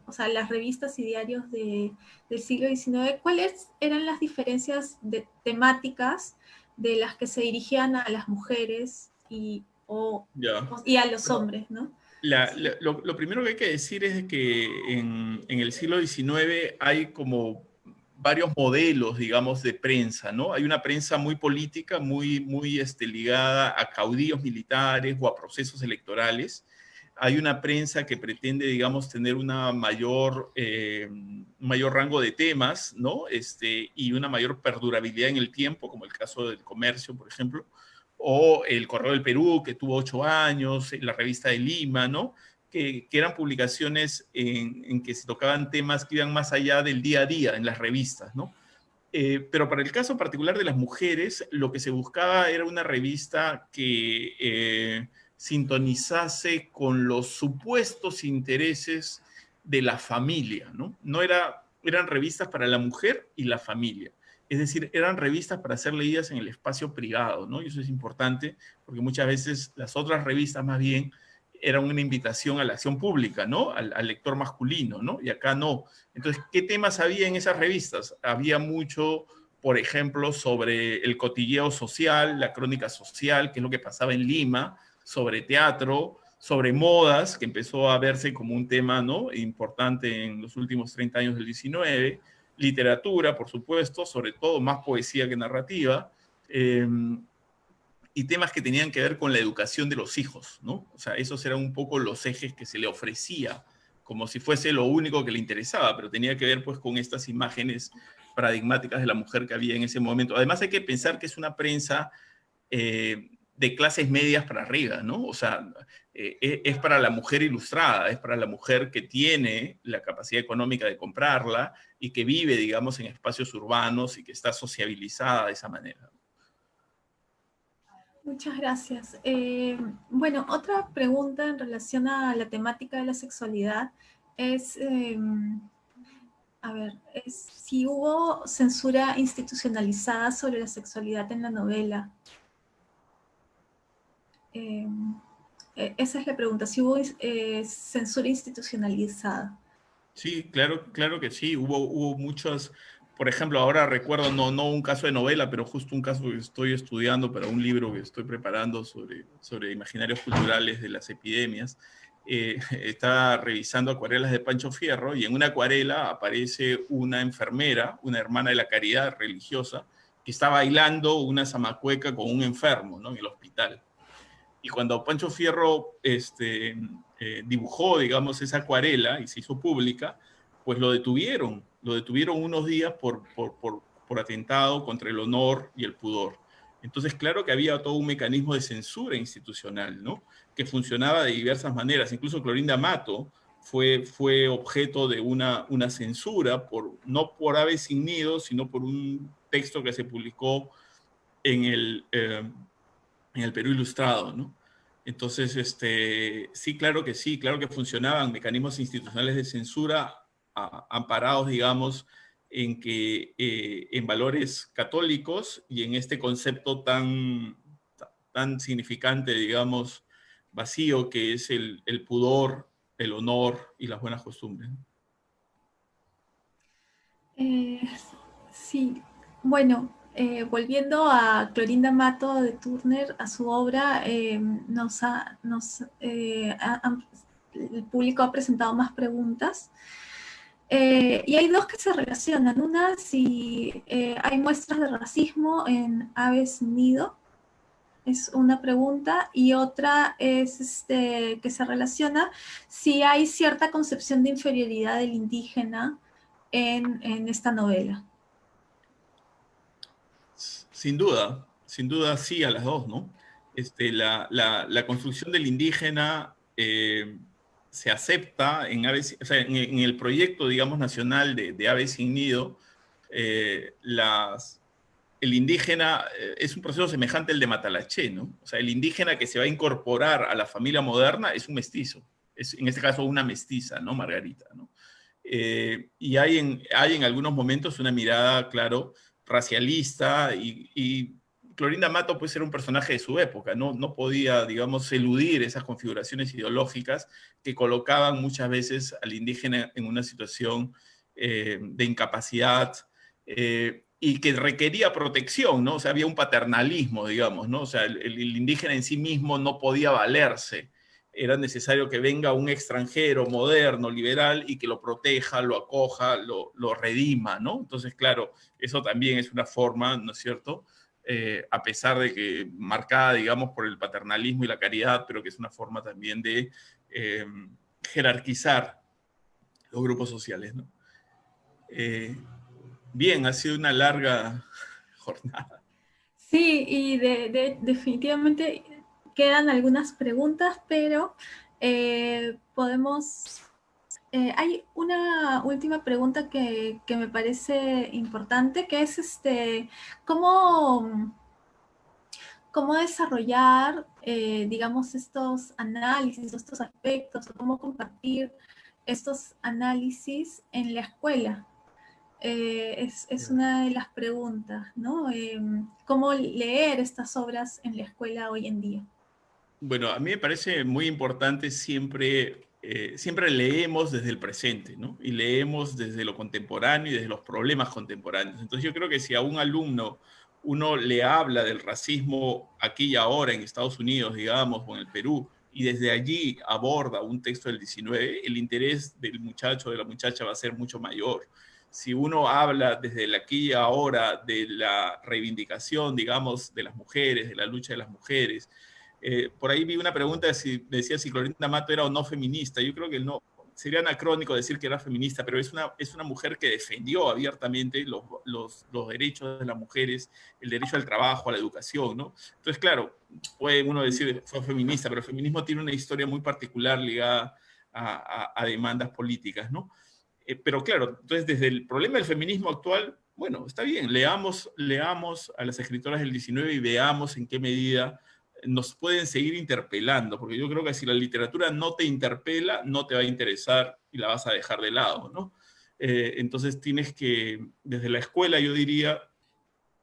o sea, las revistas y diarios del siglo XIX, ¿cuáles eran las diferencias temáticas de las que se dirigían a las mujeres y a los hombres, ¿no?
Lo primero que hay que decir es que en el siglo XIX hay como varios modelos, digamos, de prensa, ¿no? Hay una prensa muy política, muy ligada a caudillos militares o a procesos electorales. Hay una prensa que pretende, digamos, tener una mayor rango de temas, ¿no? Y una mayor perdurabilidad en el tiempo, como el caso del comercio, por ejemplo, o el Correo del Perú, que tuvo 8 años, la revista de Lima, ¿no? Que eran publicaciones en que se tocaban temas que iban más allá del día a día en las revistas, ¿no? Pero para el caso particular de las mujeres, lo que se buscaba era una revista que sintonizase con los supuestos intereses de la familia, ¿no? Eran revistas para la mujer y la familia. Es decir, eran revistas para ser leídas en el espacio privado, ¿no? Y eso es importante porque muchas veces las otras revistas más bien eran una invitación a la acción pública, ¿no? Al lector masculino, ¿no? Y acá no. Entonces, ¿qué temas había en esas revistas? Había mucho, por ejemplo, sobre el cotilleo social, la crónica social, que es lo que pasaba en Lima, sobre teatro, sobre modas, que empezó a verse como un tema, ¿no? Importante en los últimos 30 años del 19, literatura, por supuesto, sobre todo más poesía que narrativa, y temas que tenían que ver con la educación de los hijos, ¿no? O sea, esos eran un poco los ejes que se le ofrecía, como si fuese lo único que le interesaba, pero tenía que ver pues con estas imágenes paradigmáticas de la mujer que había en ese momento. Además hay que pensar que es una prensa de clases medias para arriba, ¿no? O sea, es para la mujer ilustrada, es para la mujer que tiene la capacidad económica de comprarla y que vive, digamos, en espacios urbanos y que está sociabilizada de esa manera.
Muchas gracias. Bueno, otra pregunta en relación a la temática de la sexualidad es, es si hubo censura institucionalizada sobre la sexualidad en la novela. Esa es la pregunta, si hubo censura institucionalizada.
Sí, claro que sí. Hubo muchas, por ejemplo, ahora recuerdo, no un caso de novela, pero justo un caso que estoy estudiando para un libro que estoy preparando sobre imaginarios culturales de las epidemias. Estaba revisando acuarelas de Pancho Fierro y en una acuarela aparece una enfermera, una hermana de la caridad religiosa, que está bailando una zamacueca con un enfermo, ¿no? En el hospital. Y cuando Pancho Fierro dibujó, digamos, esa acuarela y se hizo pública, pues lo detuvieron unos días por atentado contra el honor y el pudor. Entonces, claro que había todo un mecanismo de censura institucional, ¿no? Que funcionaba de diversas maneras. Incluso Clorinda Mato fue objeto de una censura, no por Aves sin Nido, sino por un texto que se publicó en el Perú Ilustrado, ¿no? Entonces, sí, claro que funcionaban mecanismos institucionales de censura amparados, digamos, en valores católicos y en este concepto tan significante, digamos, vacío, que es el pudor, el honor y las buenas costumbres.
Eh, sí, bueno, volviendo a Clorinda Mato de Turner, a su obra, el público ha presentado más preguntas. Y hay dos que se relacionan. Una, si hay muestras de racismo en aves nido, es una pregunta, y otra es que se relaciona si hay cierta concepción de inferioridad del indígena en esta novela.
Sin duda sí a las dos, ¿no? La construcción del indígena se acepta en Aves, o sea, en el proyecto, digamos, nacional de Aves sin Nido, eh, las, el indígena es un proceso semejante al de Matalaché, ¿no? O sea, el indígena que se va a incorporar a la familia moderna es un mestizo, es en este caso una mestiza, ¿no? Margarita, ¿no? Y hay en algunos momentos una mirada, claro, racialista y Clorinda Mato pues era un personaje de su época, no podía, digamos, eludir esas configuraciones ideológicas que colocaban muchas veces al indígena en una situación de incapacidad y que requería protección, ¿no? O sea, había un paternalismo, digamos, ¿no? O sea, el indígena en sí mismo no podía valerse, era necesario que venga un extranjero moderno, liberal, y que lo proteja, lo acoja, lo redima, ¿no? Entonces, claro, eso también es una forma, ¿no es cierto? A pesar de que marcada, digamos, por el paternalismo y la caridad, pero que es una forma también de eh, jerarquizar los grupos sociales, ¿no? Eh, Bien, ha sido una larga jornada.
Sí, y definitivamente quedan algunas preguntas, pero podemos... hay una última pregunta que me parece importante, que es ¿cómo, cómo desarrollar, digamos, estos análisis, estos aspectos, o cómo compartir estos análisis en la escuela? Es una de las preguntas, ¿no? ¿Cómo leer estas obras en la escuela hoy en día?
Bueno, a mí me parece muy importante siempre leemos desde el presente, ¿no? Y leemos desde lo contemporáneo y desde los problemas contemporáneos. Entonces yo creo que si a un alumno uno le habla del racismo aquí y ahora en Estados Unidos, digamos, o en el Perú, y desde allí aborda un texto del 19, el interés del muchacho o de la muchacha va a ser mucho mayor. Si uno habla desde el aquí y ahora de la reivindicación, digamos, de las mujeres, de la lucha de las mujeres, por ahí vi una pregunta decía si Clorinda Mato era o no feminista. Yo creo que no. Sería anacrónico decir que era feminista, pero es una mujer que defendió abiertamente los derechos de las mujeres, el derecho al trabajo, a la educación, ¿no? Entonces, claro, puede uno decir fue feminista, pero el feminismo tiene una historia muy particular ligada a demandas políticas, ¿no? Pero claro, entonces desde el problema del feminismo actual, bueno, está bien, leamos a las escritoras del 19 y veamos en qué medida nos pueden seguir interpelando, porque yo creo que si la literatura no te interpela, no te va a interesar y la vas a dejar de lado, ¿no? Entonces tienes que, desde la escuela yo diría,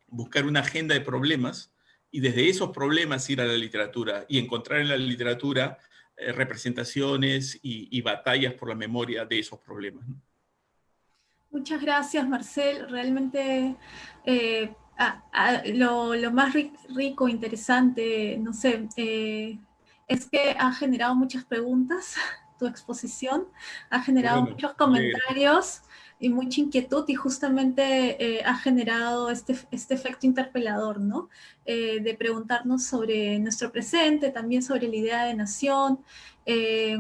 buscar una agenda de problemas y desde esos problemas ir a la literatura y encontrar en la literatura representaciones y batallas por la memoria de esos problemas, ¿no?
Muchas gracias, Marcel. Realmente lo más rico, interesante, no sé, es que ha generado muchas preguntas, tu exposición, ha
Qué
generado
bueno,
muchos
me alegro.
comentarios y mucha inquietud y justamente ha generado este efecto interpelador, ¿no? De preguntarnos sobre nuestro presente, también sobre la idea de nación. Eh,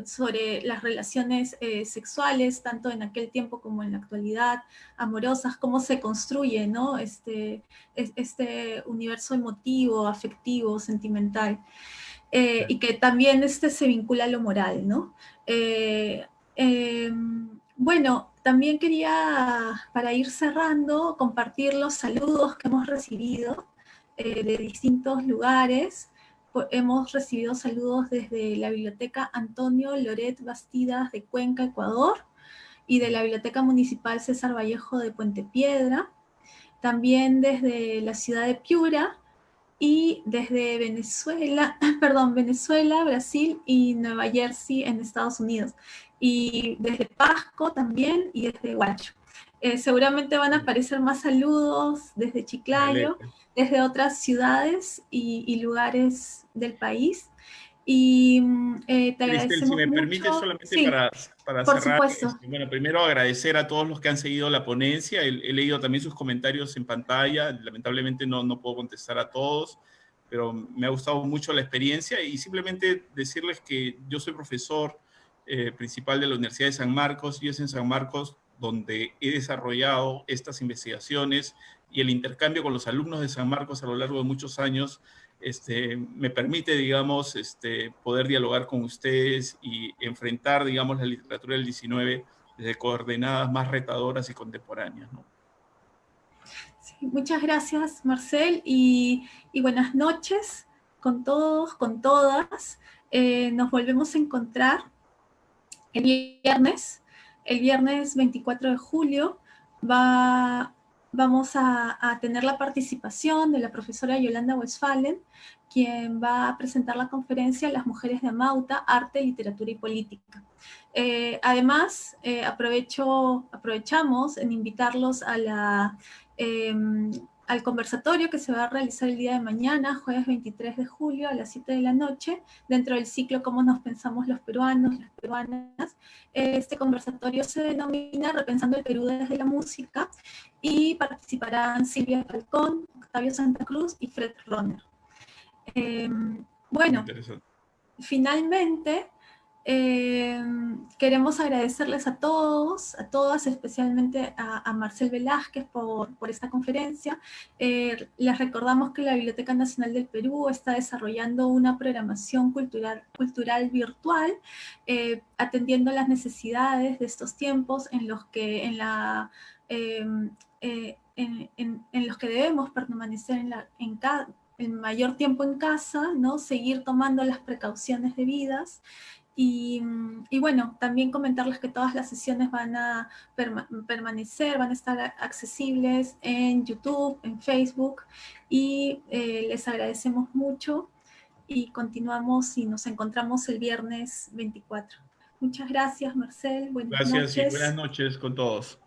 sobre las relaciones sexuales, tanto en aquel tiempo como en la actualidad, amorosas, cómo se construye, ¿no? Este universo emotivo, afectivo, sentimental, y que también se vincula a lo moral, ¿no? Eh, eh, bueno, también quería, para ir cerrando, compartir los saludos que hemos recibido de distintos lugares. Hemos recibido saludos desde la Biblioteca Antonio Loret Bastidas de Cuenca, Ecuador, y de la Biblioteca Municipal César Vallejo de Puente Piedra, también desde la ciudad de Piura, y desde Venezuela, perdón, Venezuela, Brasil y Nueva Jersey en Estados Unidos. Y desde Pasco también y desde Huacho. Seguramente van a aparecer más saludos desde Chiclayo, desde otras ciudades y lugares del país. Y te
Cristel, si
agradecemos
me permite
mucho.
solamente
Sí,
para
por
cerrar,
supuesto.
bueno, primero agradecer a todos los que han seguido la ponencia. He leído también sus comentarios en pantalla. Lamentablemente no puedo contestar a todos, pero me ha gustado mucho la experiencia y simplemente decirles que yo soy profesor principal de la Universidad de San Marcos y es en San Marcos donde he desarrollado estas investigaciones y el intercambio con los alumnos de San Marcos a lo largo de muchos años me permite, digamos, poder dialogar con ustedes y enfrentar, digamos, la literatura del 19 desde coordenadas más retadoras y contemporáneas, ¿no?
Sí, muchas gracias, Marcel, y buenas noches con todos, con todas. Nos volvemos a encontrar el viernes 24 de julio. Vamos a tener la participación de la profesora Yolanda Westphalen, quien va a presentar la conferencia Las mujeres de Amauta, arte, literatura y política. Además, aprovechamos en invitarlos al conversatorio que se va a realizar el día de mañana, jueves 23 de julio a las 7 de la noche, dentro del ciclo Cómo nos pensamos los peruanos, las peruanas. Este conversatorio se denomina Repensando el Perú desde la música y participarán Silvia Falcón, Octavio Santa Cruz y Fred Roner. Bueno, finalmente, queremos agradecerles a todos, a todas, especialmente a Marcel Velázquez por esta conferencia. Les recordamos que la Biblioteca Nacional del Perú está desarrollando una programación cultural virtual, atendiendo las necesidades de estos tiempos en los que en los que debemos permanecer el mayor tiempo en casa, ¿no? Seguir tomando las precauciones debidas. Y bueno, también comentarles que todas las sesiones van a permanecer, van a estar accesibles en YouTube, en Facebook, y les agradecemos mucho y continuamos y nos encontramos el viernes 24. Muchas gracias, Marcel. Buenas
Gracias y buenas
noches.
noches con todos.